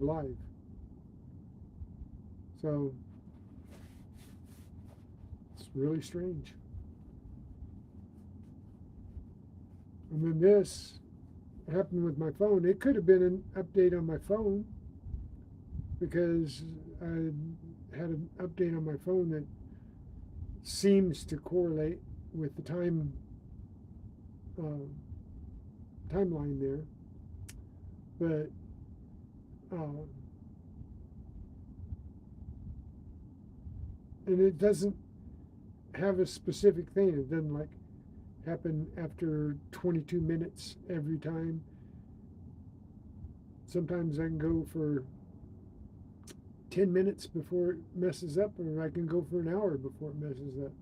Live. So it's really strange. And then this happened with my phone. It could have been an update on my phone because I had an update on my phone that seems to correlate with the timeline there, but and it doesn't have a specific thing. It doesn't like happen after 22 minutes every time. Sometimes I can go for 10 minutes before it messes up, or I can go for an hour before it messes up.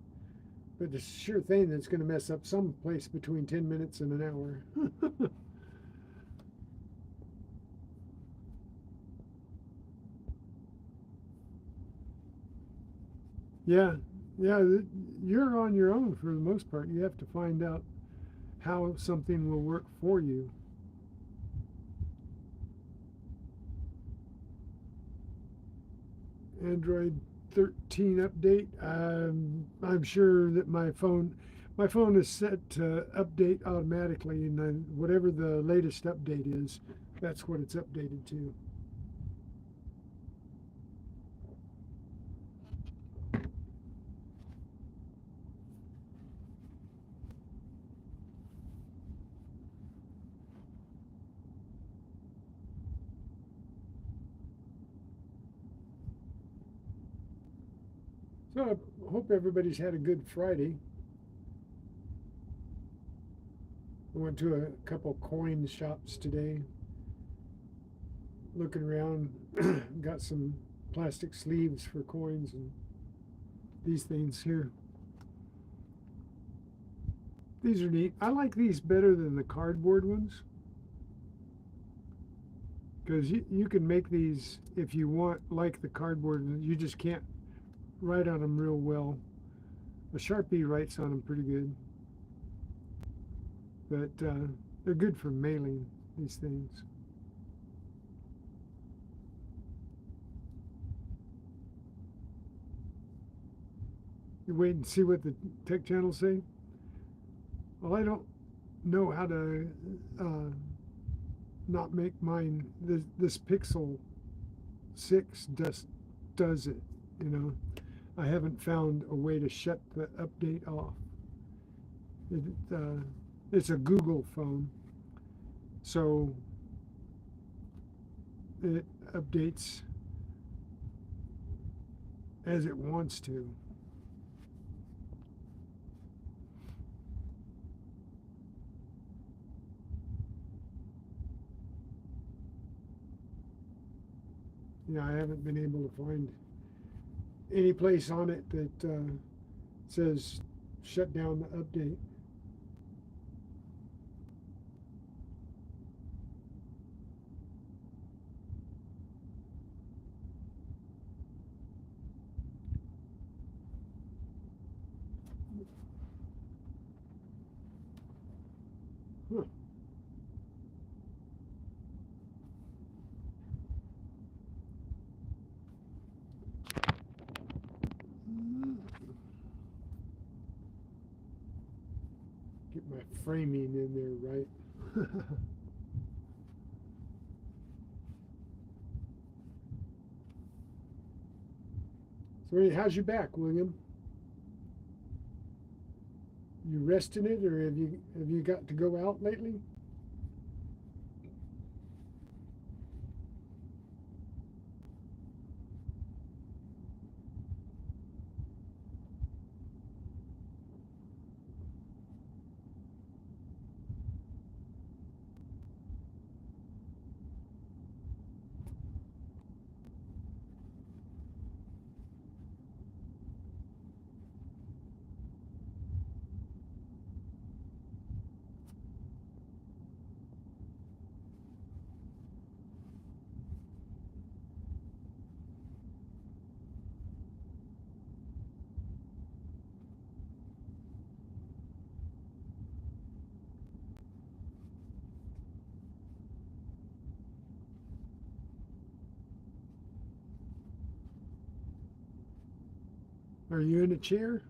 But the sure thing that's going to mess up someplace between 10 minutes and an hour. Yeah, you're on your own for the most part. You have to find out how something will work for you. Android 13 update. I'm sure that my phone is set to update automatically, and then whatever the latest update is, that's what it's updated to. So I hope everybody's had a good Friday. I went to a couple coin shops today, looking around, got some plastic sleeves for coins and these things here. These are neat. I like these better than the cardboard ones because you can make these if you want like the cardboard. You just can't write on them real well. A Sharpie writes on them pretty good, but they're good for mailing these things. You wait and see what the tech channels say. Well, I don't know how to not make mine. This Pixel 6 does it. You know, I haven't found a way to shut the update off. It's a Google phone, so it updates as it wants to. Yeah, I haven't been able to find any place on it that says shut down the update. Huh. Get my framing in there right. So how's your back, William? You resting it, or have you got to go out lately? Are you in a chair?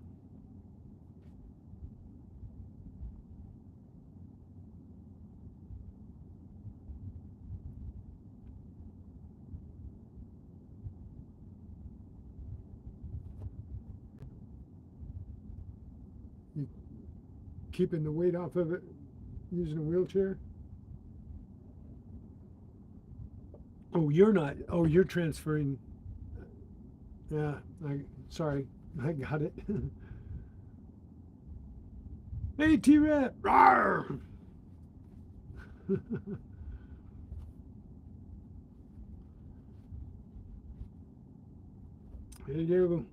You keeping the weight off of it using a wheelchair? Oh, you're not. Oh, you're transferring. Yeah, sorry. I got it. Hey, T-Rep! Rawr! There you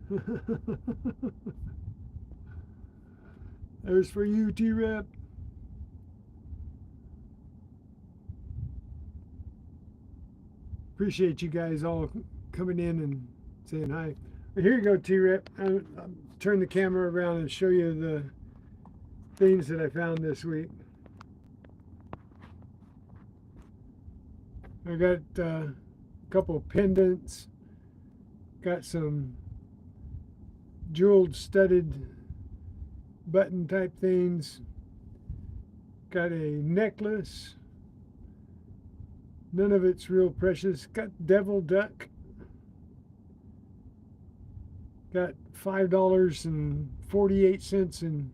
go. There's for you, T-Rep. Appreciate you guys all coming in and saying hi. Here you go, T-Rep. I'll turn the camera around and show you the things that I found this week. I got a couple pendants, got some jeweled studded button type things, got a necklace, none of it's real precious, got devil duck, got $5.48 in,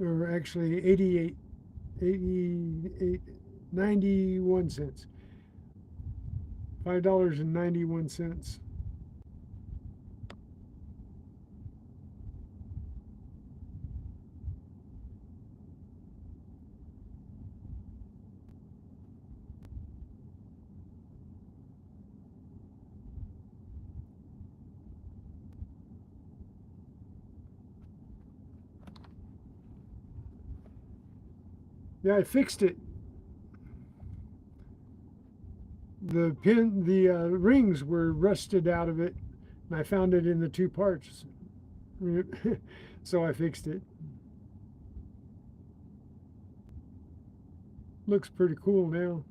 or actually 91 cents. $5.91. Yeah, I fixed it. The rings were rusted out of it, and I found it in the two parts. So I fixed it. Looks pretty cool now.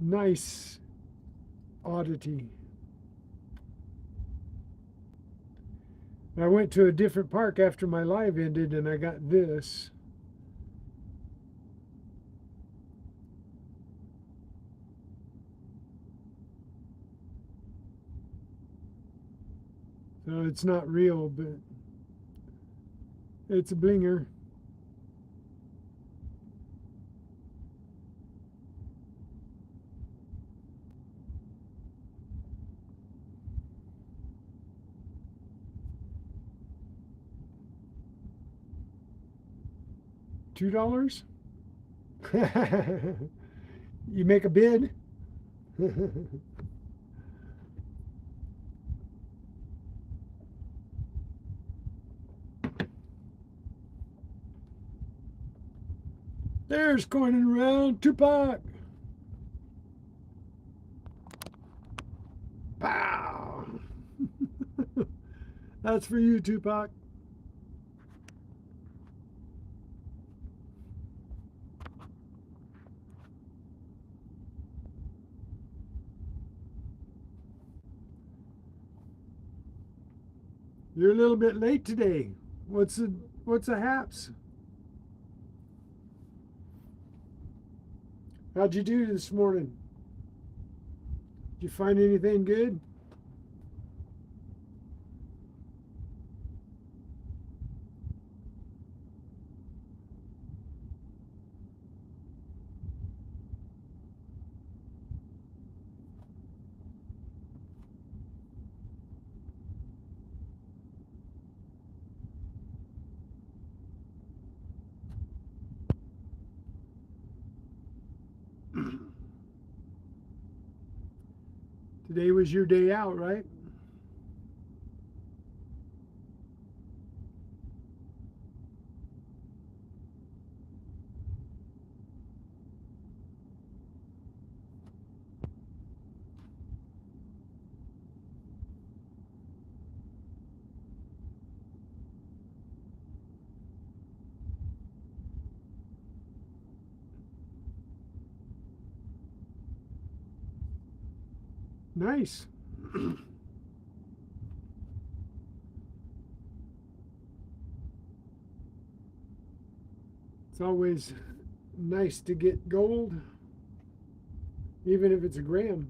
Nice oddity. I went to a different park after my live ended, and I got this. So it's not real, but it's a blinger. $2? You make a bid? There's coining around Tupac. Pow! That's for you, Tupac. You're a little bit late today. What's the haps? How'd you do this morning? Did you find anything good? Today was your day out, right? Nice. It's always nice to get gold, even if it's a gram.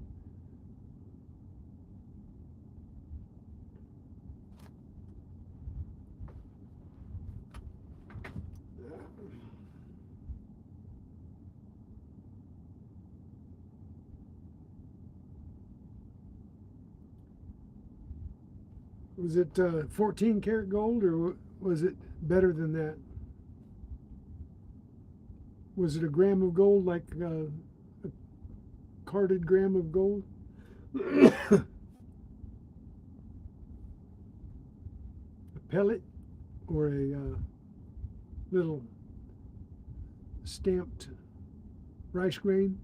Was it 14 karat gold, or was it better than that? Was it a gram of gold, like a carded gram of gold? A pellet, or a little stamped rice grain?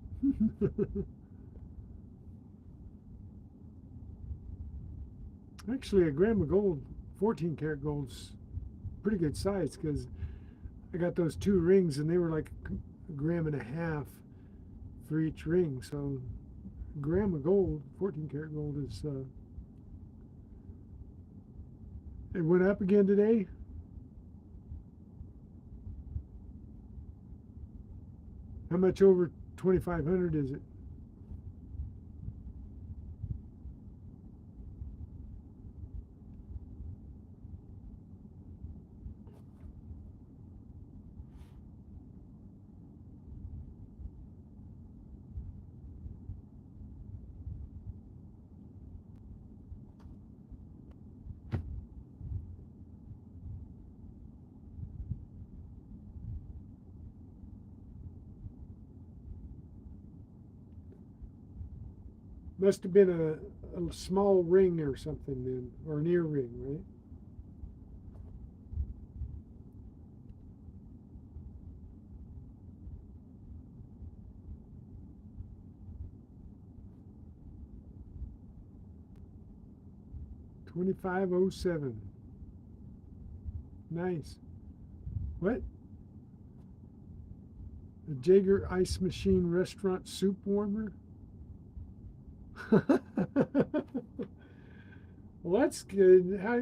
Actually, a gram of gold, 14 karat gold's pretty good size, because I got those 2 rings and they were like a gram and a half for each ring. So a gram of gold, 14 karat gold, is it went up again today. How much over 2,500 is it? Must have been a small ring or something then, or an ear ring, right? $25.07. Nice. What? A Jaeger ice machine restaurant soup warmer? Well, that's good. How,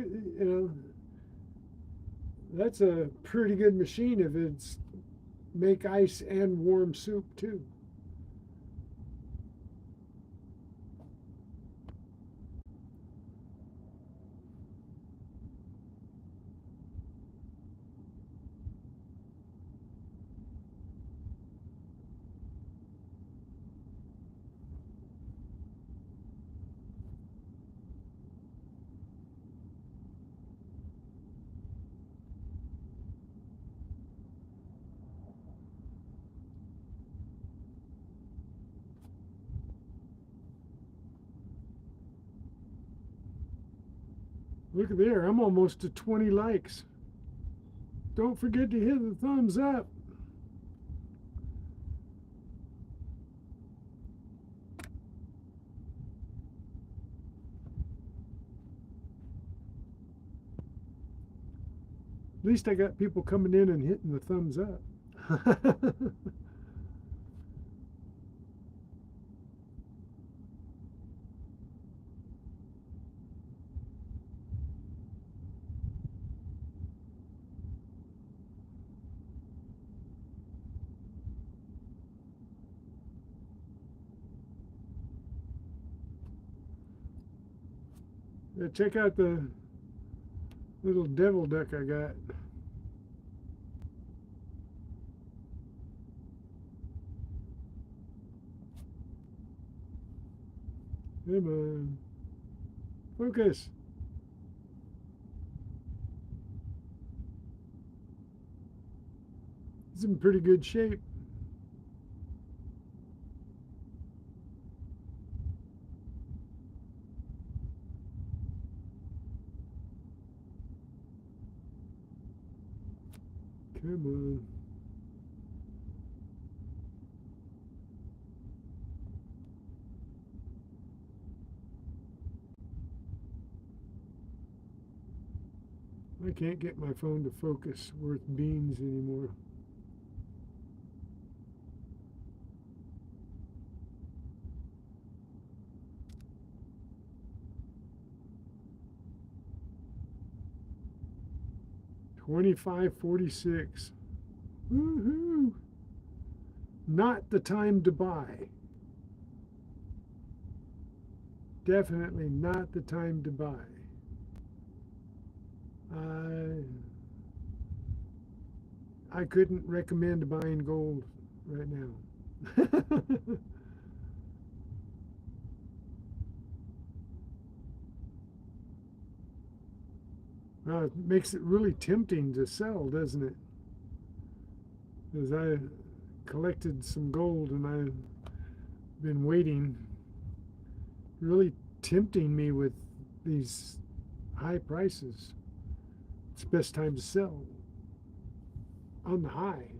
that's a pretty good machine if it's make ice and warm soup too. Look at there, I'm almost to 20 likes. Don't forget to hit the thumbs up. At least I got people coming in and hitting the thumbs up. Yeah, check out the little devil duck I got. Come on. Focus. It's in pretty good shape. Come on. I can't get my phone to focus worth beans anymore. 25.46. Woohoo! Not the time to buy. Definitely not the time to buy. I couldn't recommend buying gold right now. It makes it really tempting to sell, doesn't it? Because I collected some gold and I've been waiting, really tempting me with these high prices. It's the best time to sell on the high.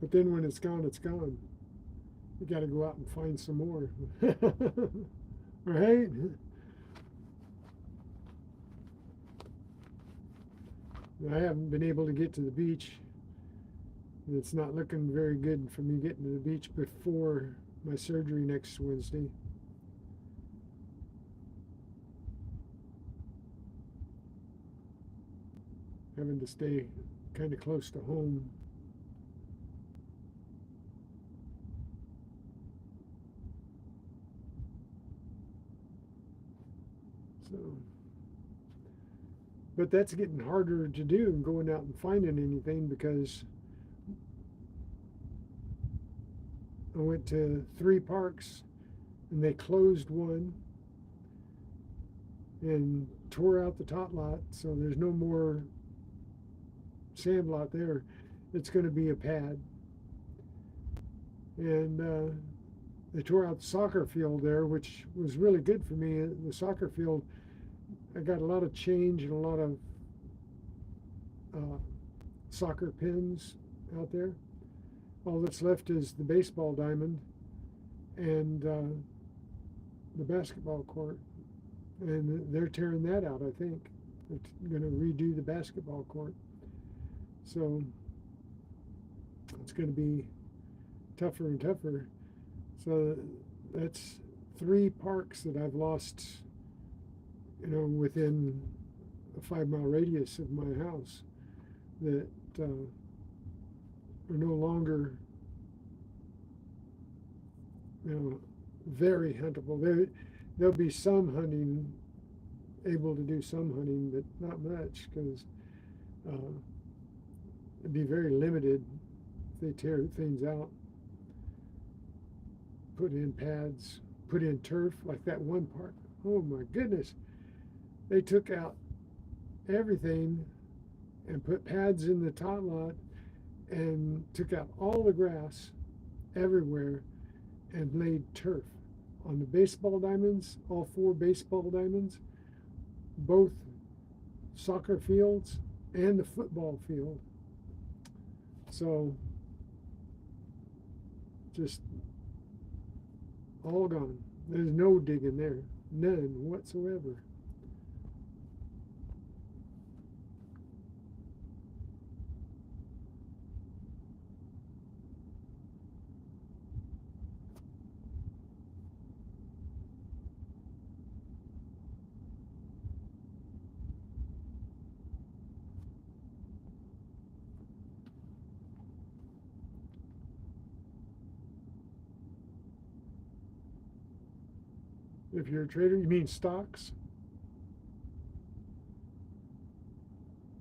But then when it's gone, it's gone. You got to go out and find some more. Right? I haven't been able to get to the beach. It's not looking very good for me getting to the beach before my surgery next Wednesday. Having to stay kind of close to home. So, but that's getting harder to do than going out and finding anything, because I went to 3 parks and they closed one and tore out the tot lot, so there's no more sand lot there. It's going to be a pad. And they tore out the soccer field there, which was really good for me. The soccer field, I got a lot of change and a lot of soccer pins out there. All that's left is the baseball diamond and the basketball court. And they're tearing that out, I think. They're going to redo the basketball court. So it's going to be tougher and tougher. So that's 3 parks that I've lost, within a 5-mile radius of my house, that are no longer, very huntable. There'll be some hunting, able to do some hunting, but not much, because it'd be very limited if they tear things out. Put in pads, put in turf, like that one park. Oh my goodness. They took out everything and put pads in the tot lot and took out all the grass everywhere and laid turf on the baseball diamonds, all 4 baseball diamonds, both soccer fields and the football field. So just all gone. There's no digging there, none whatsoever. If you're a trader, you mean stocks?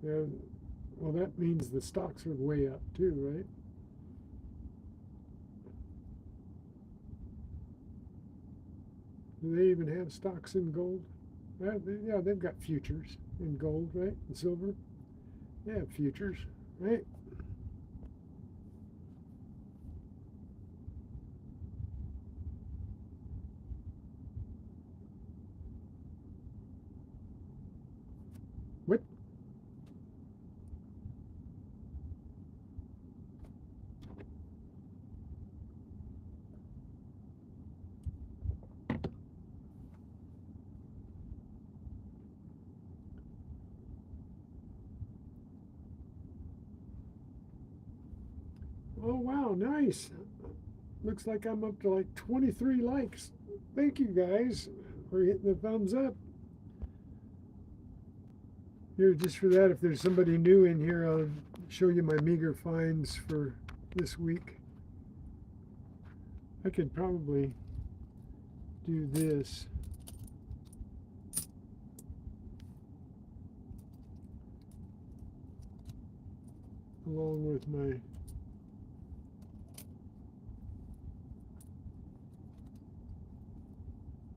Yeah, well, that means the stocks are way up too, right? Do they even have stocks in gold? Yeah, they've got futures in gold, right? And silver. They have futures, right? What? Oh, wow, nice. Looks like I'm up to like 23 likes. Thank you guys for hitting the thumbs up. Here, just for that, if there's somebody new in here, I'll show you my meager finds for this week. I could probably do this. Along with my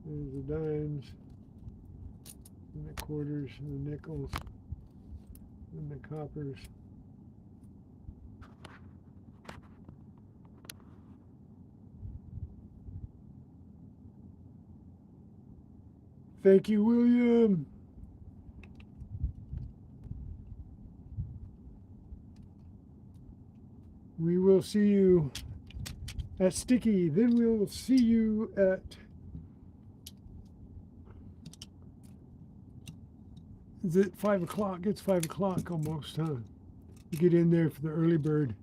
there's the dimes and the quarters and the nickels and the coppers. Thank you, William. We will see you at Sticky. Then we'll see you at is it 5 o'clock? It's 5 o'clock almost, huh? You get in there for the early bird.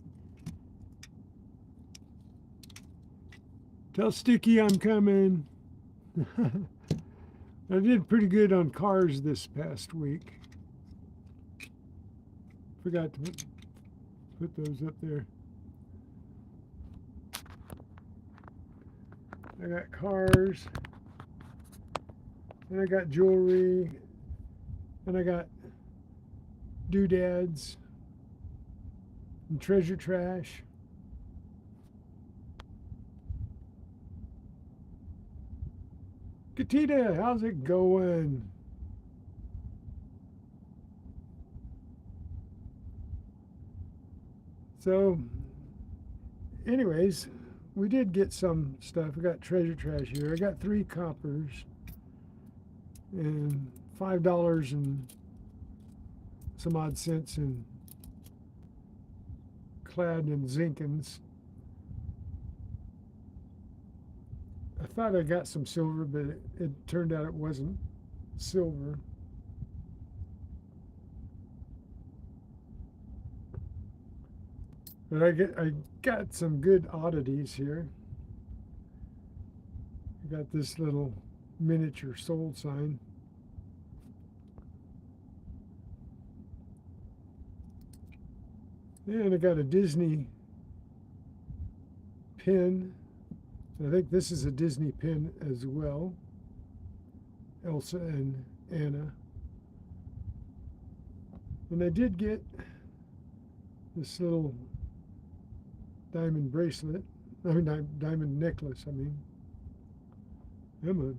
Tell Sticky I'm coming. I did pretty good on cars this past week. Forgot to put those up there. I got cars, and I got jewelry, and I got doodads and treasure trash. Katita, how's it going? So, anyways, we did get some stuff. I got treasure trash here. I got 3 coppers and $5 and some odd cents in clad and zinkins. I thought I got some silver, but it turned out it wasn't silver. But I got some good oddities here. I got this little miniature soul sign. And I got a Disney pin. I think this is a Disney pin as well. Elsa and Anna. And I did get this little diamond bracelet. I mean, diamond necklace, I mean. Come on.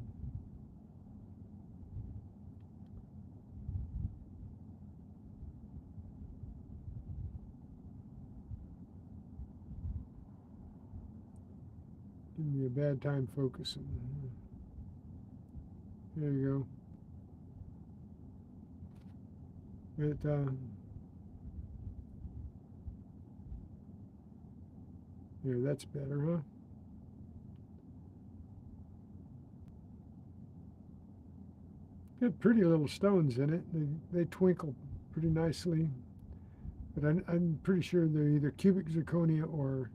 Giving me a bad time focusing. There you go. But, yeah, that's better, huh? Got pretty little stones in it. They twinkle pretty nicely. But I'm pretty sure they're either cubic zirconia or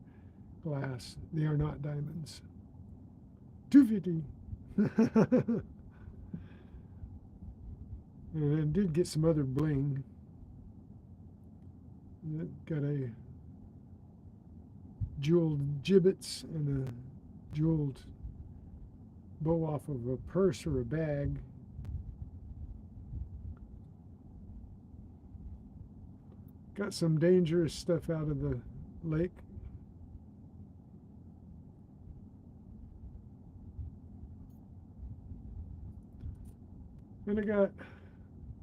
glass. They are not diamonds. $2.50. And I did get some other bling. Got a jeweled gibbets and a jeweled bow off of a purse or a bag. Got some dangerous stuff out of the lake. And I got,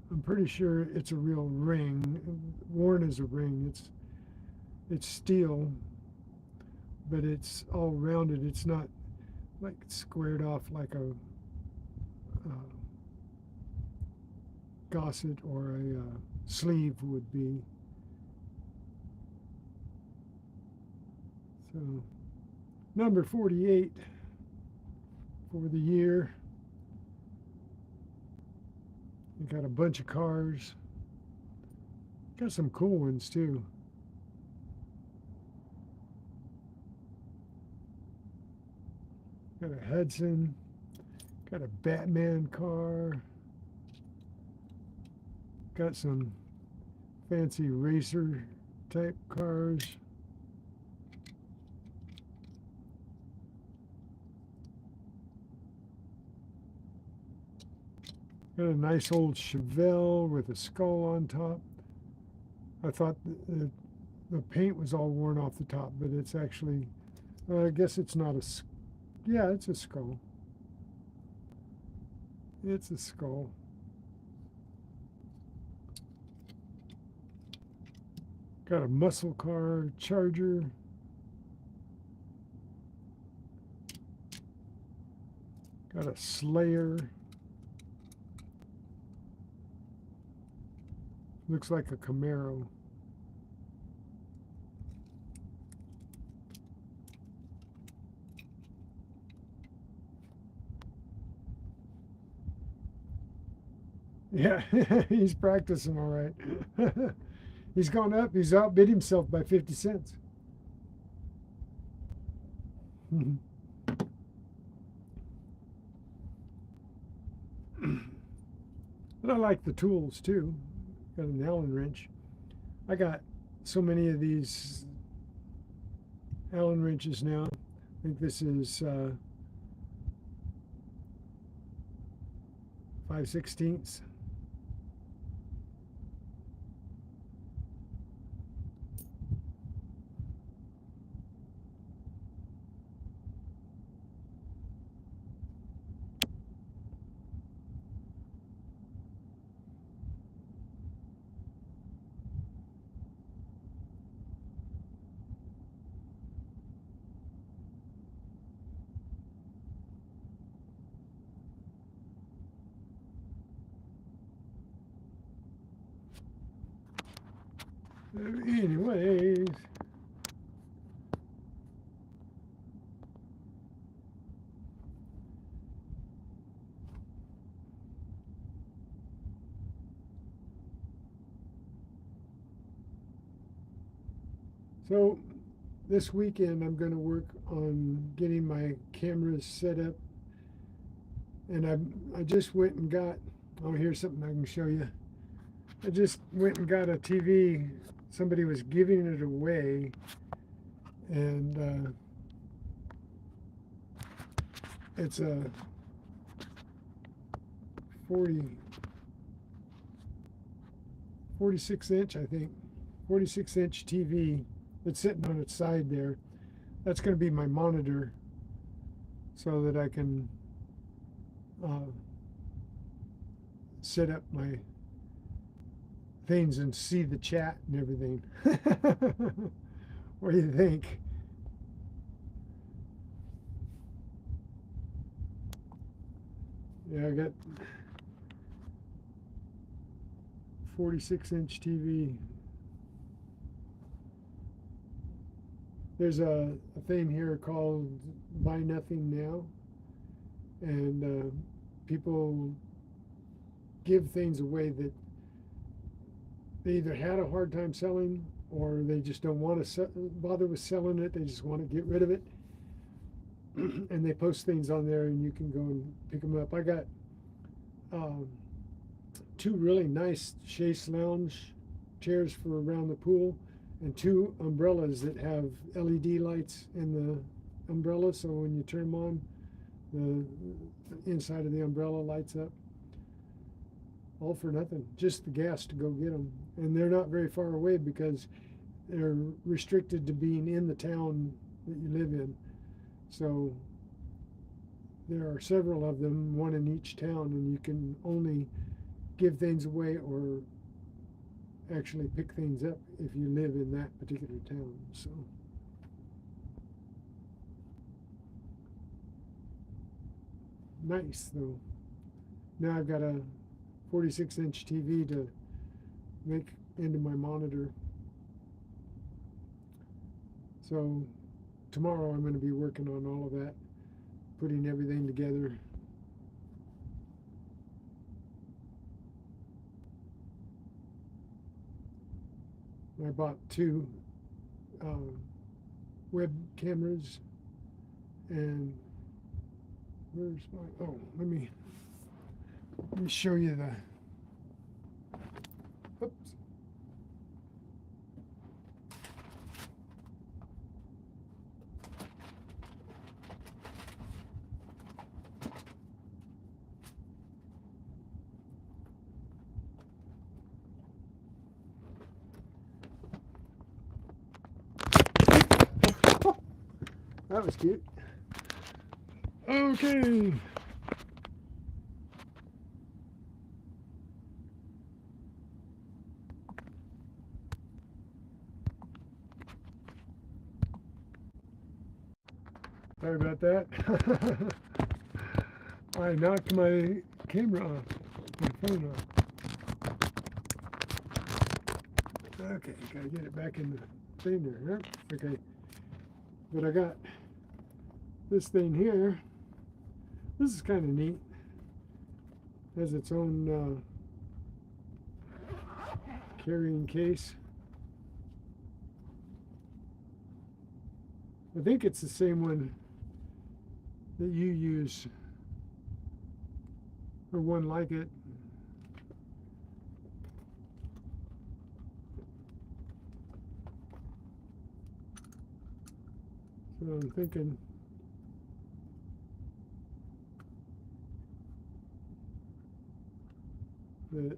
I'm pretty sure it's a real ring, worn as a ring. It's steel, but it's all rounded. It's not like squared off like a gosset or a sleeve would be. So, number 48 for the year. You got a bunch of cars. Got some cool ones too. Got a Hudson, Got a Batman car. Got some fancy racer type cars. Got a nice old Chevelle with a skull on top. I thought the paint was all worn off the top, but it's actually, I guess it's not a, yeah, it's a skull. It's a skull. Got a muscle car Charger. Got a Slayer. Looks like a Camaro. Yeah, he's practicing all right. He's gone up. He's outbid himself by 50 cents. But I like the tools too. Got an Allen wrench. I got so many of these Allen wrenches now. I think this is 5/16. Anyways, so this weekend I'm going to work on getting my cameras set up, and I just went and got, oh, here's something I can show you. I just went and got a TV. Somebody was giving it away, and it's a 46 inch, I think, 46 inch TV that's sitting on its side there. That's going to be my monitor, so that I can set up my things and see the chat and everything. What do you think? Yeah, I got 46 inch TV. There's a thing here called Buy Nothing Now, and people give things away that they either had a hard time selling, or they just don't want to bother with selling it. They just want to get rid of it. And they post things on there, and you can go and pick them up. I got 2 really nice chaise lounge chairs for around the pool, and 2 umbrellas that have LED lights in the umbrella, so when you turn them on, the inside of the umbrella lights up. All for nothing, just the gas to go get them. And they're not very far away because they're restricted to being in the town that you live in. So there are several of them, one in each town, and you can only give things away or actually pick things up if you live in that particular town. So nice though. Now I've got a 46 inch TV to make into my monitor. So tomorrow I'm going to be working on all of that, putting everything together. I bought 2 web cameras, and Where's my, oh, let me show you the, oops. That was cute. Okay. Sorry about that. I knocked my camera off, my phone off. Okay, gotta get it back in the thing there. Okay, but I got this thing here. This is kind of neat. Has its own carrying case. I think it's the same one that you use, or one like it. So I'm thinking that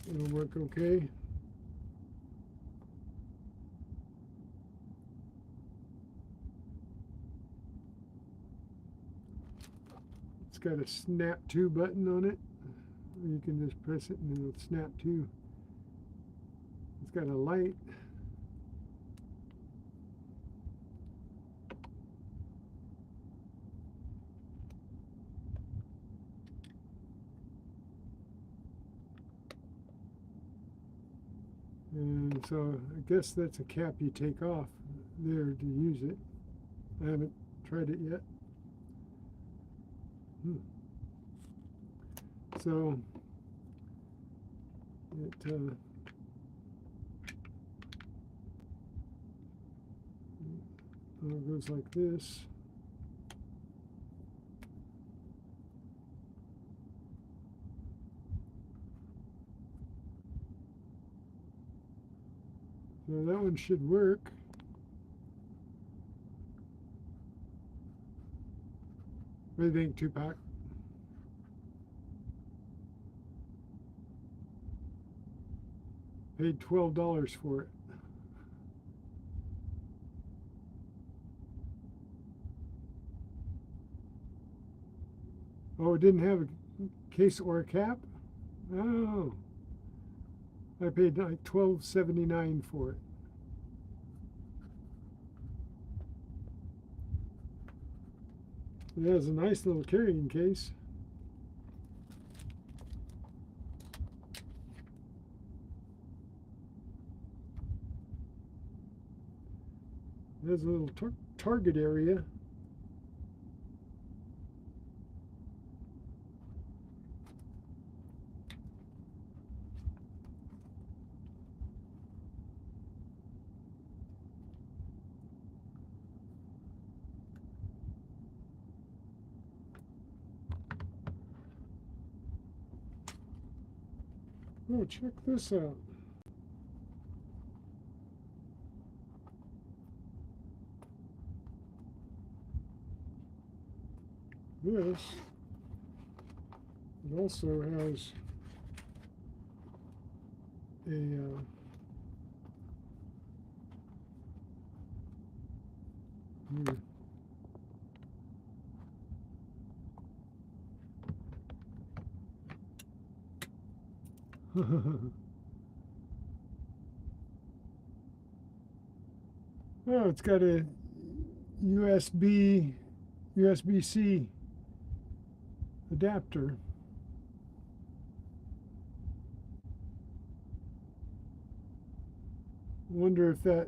it'll work okay. It's got a snap to button on it. You can just press it and it'll snap to. It's got a light. And so I guess that's a cap you take off there to use it. I haven't tried it yet. So it goes like this. So that one should work. What do you think, Tupac? Paid $12 for it. Oh, it didn't have a case or a cap? Oh. I paid like $12.79 for it. It has a nice little carrying case. It has a little target area. Oh, check this out. This, it also has a oh, it's got a USB-C adapter. I wonder if that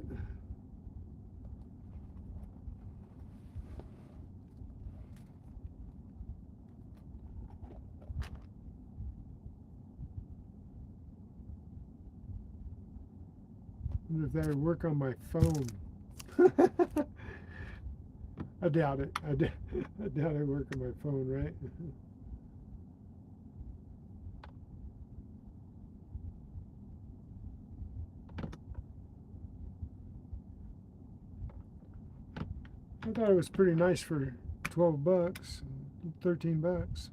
would work on my phone. I doubt it. I doubt I work on my phone, right? I thought it was pretty nice for 12 bucks, 13 bucks.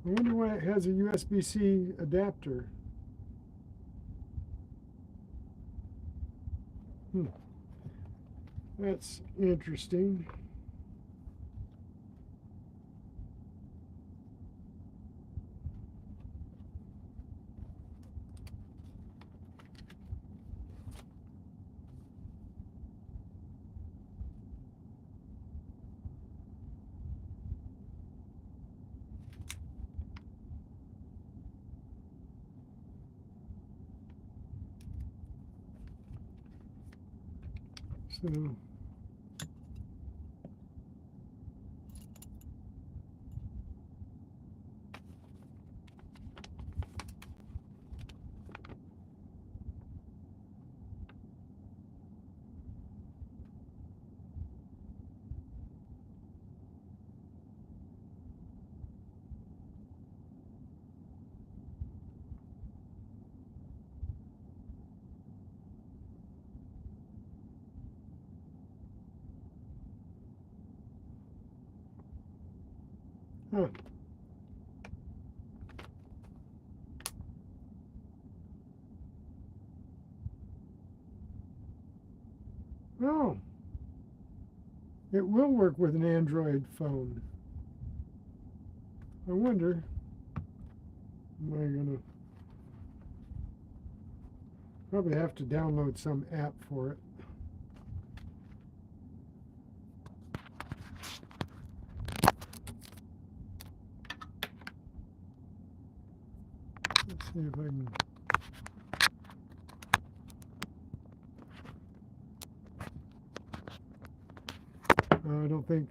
I wonder why it has a USB-C adapter. That's interesting. So huh. Oh, it will work with an Android phone. I wonder, am I gonna probably have to download some app for it. Let's see if I can. I don't think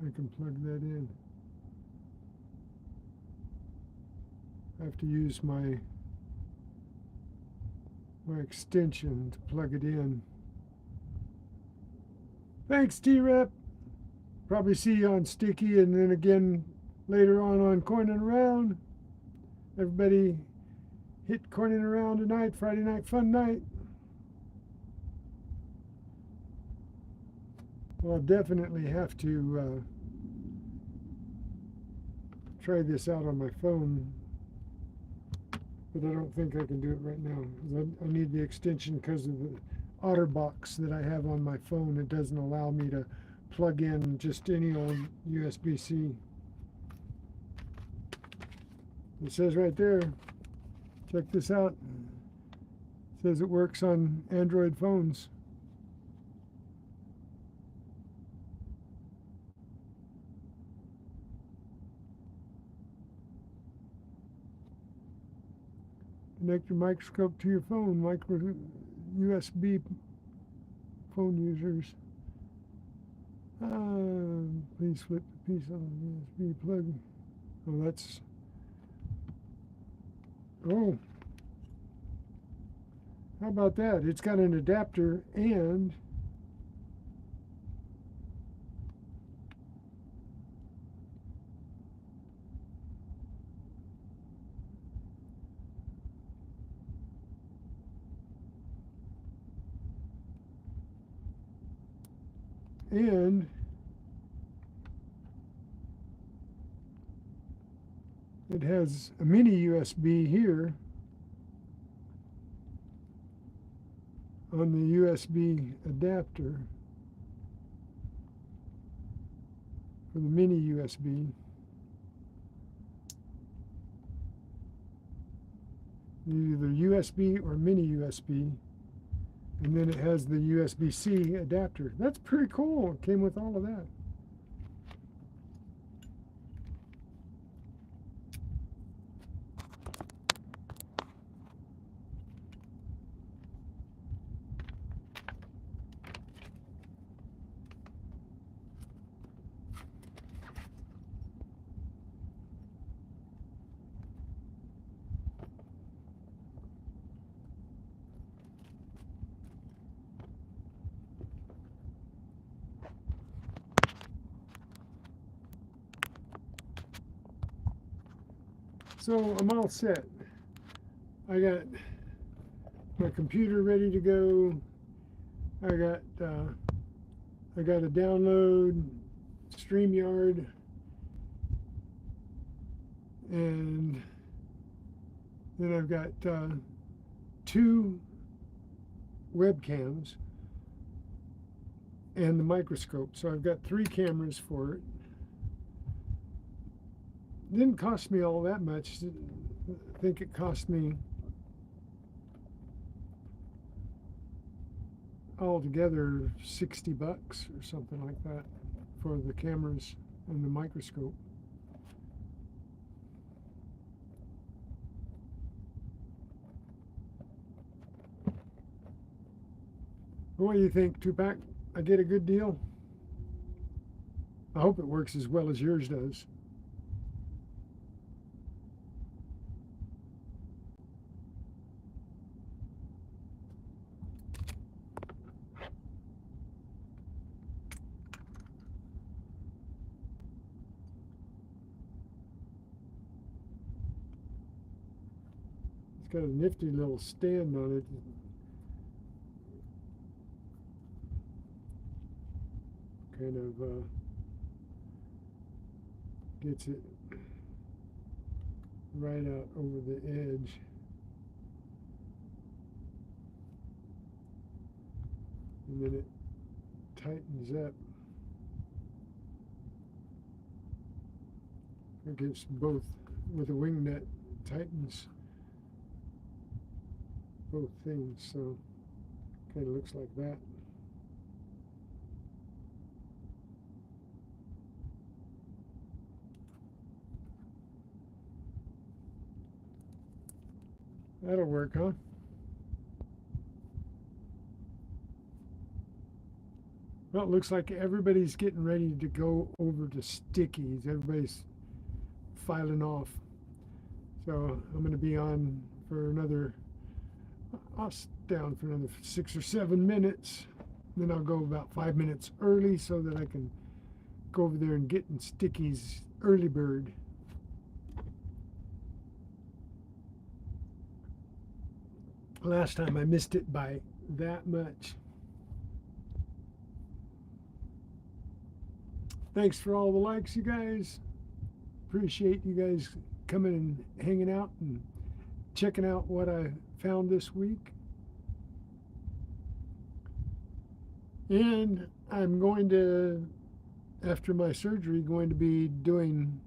I can plug that in. I have to use my extension to plug it in. Thanks, T-Rep. Probably see you on Sticky and then again later on Coining Around. Everybody hit Coining Around tonight, Friday night fun night. Well, I'll definitely have to try this out on my phone, but I don't think I can do it right now. I need the extension because of the OtterBox that I have on my phone. It doesn't allow me to plug in just any old USB-C. It says right there, check this out. It says it works on Android phones. Connect your microscope to your phone, micro USB phone users. Please flip the piece on the USB plug. Oh, that's. Oh. How about that? It's got an adapter and it has a mini USB here on the USB adapter for the mini USB. Either USB or mini USB. And then it has the USB-C adapter. That's pretty cool. It came with all of that. So I'm all set. I got my computer ready to go. I got to download StreamYard, and then I've got 2 webcams and the microscope. So I've got 3 cameras for it. Didn't cost me all that much. I think it cost me altogether $60 or something like that for the cameras and the microscope. What do you think, Tupac? I get a good deal? I hope it works as well as yours does. It's got a nifty little stand on it. Kind of gets it right out over the edge. And then it tightens up. It gives both, with a wing nut, tightens both things, so kind of looks like that. That'll work, huh? Well, it looks like everybody's getting ready to go over to stickies. Everybody's filing off. So I'm going to be on for another, I'll sit down for another 6 or 7 minutes. Then I'll go about 5 minutes early so that I can go over there and get in stickies early bird. Last time I missed it by that much. Thanks for all the likes, you guys. Appreciate you guys coming and hanging out and checking out what I found this week. And I'm going to, after my surgery, going to be doing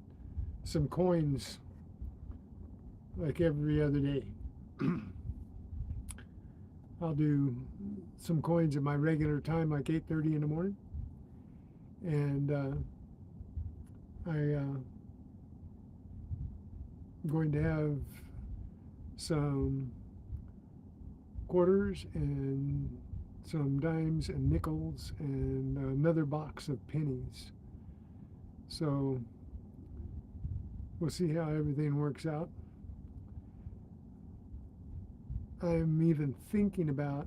some coins like every other day. I'll do some coins at my regular time, like 8:30 in the morning. And I'm going to have some quarters and some dimes and nickels and another box of pennies. So we'll see how everything works out. I'm even thinking about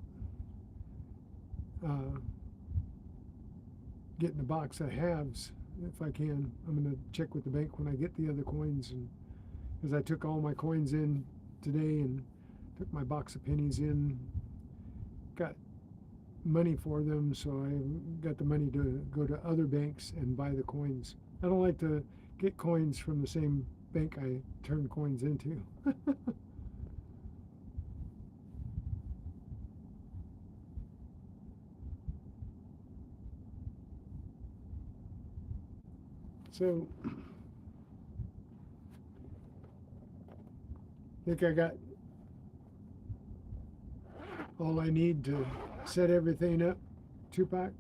getting a box of halves if I can. I'm going to check with the bank when I get the other coins, and because I took all my coins in today and took my box of pennies in, got money for them, so I got the money to go to other banks and buy the coins. I don't like to get coins from the same bank I turn coins into. So I think I got all I need to set everything up. Tupac.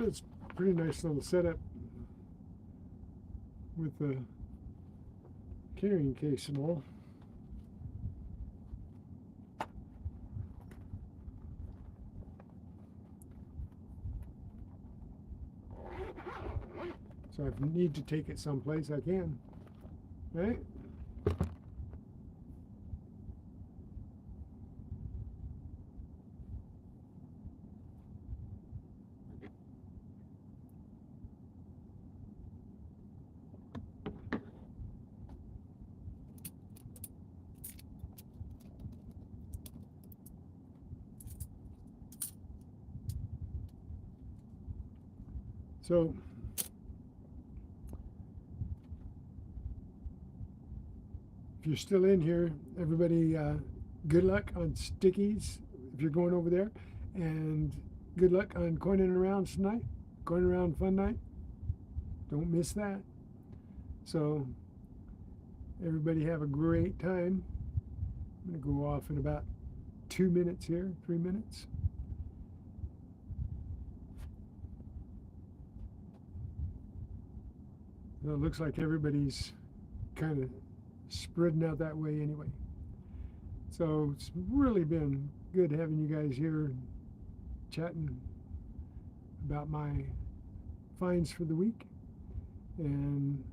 So it's a pretty nice little setup with the carrying case and all. So if I need to take it someplace, I can, right? So if you're still in here, everybody, good luck on stickies if you're going over there, and good luck on coining around tonight. Coin around fun night. Don't miss that. So everybody have a great time. I'm going to go off in about 2 minutes here, 3 minutes. So it looks like everybody's kind of spreading out that way anyway. So it's really been good having you guys here chatting about my finds for the week, and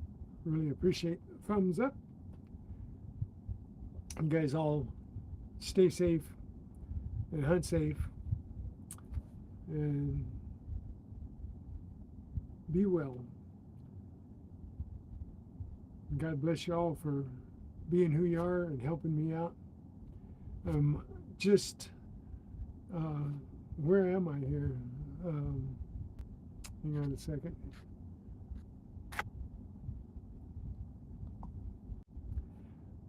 really appreciate the thumbs up. You guys all stay safe and hunt safe and be well. God bless you all for being who you are and helping me out. Where am I here? Hang on a second.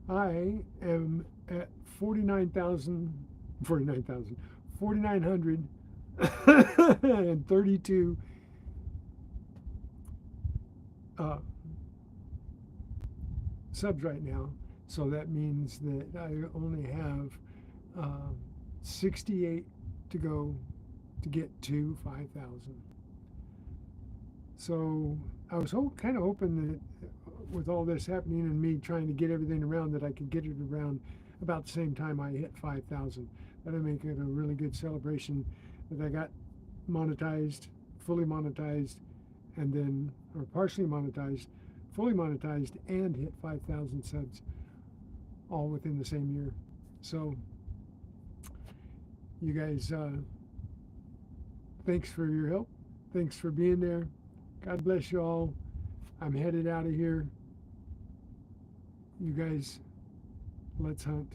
I am at 4,932 subs right now. So that means that I only have 68 to go to get to 5,000. So I was kind of hoping that with all this happening and me trying to get everything around, that I could get it around about the same time I hit 5,000. That'd make it a really good celebration that I got monetized, fully monetized, and then, or partially monetized, fully monetized, and hit 5,000 subs all within the same year. So you guys, thanks for your help. Thanks for being there. God bless you all. I'm headed out of here. You guys, let's hunt.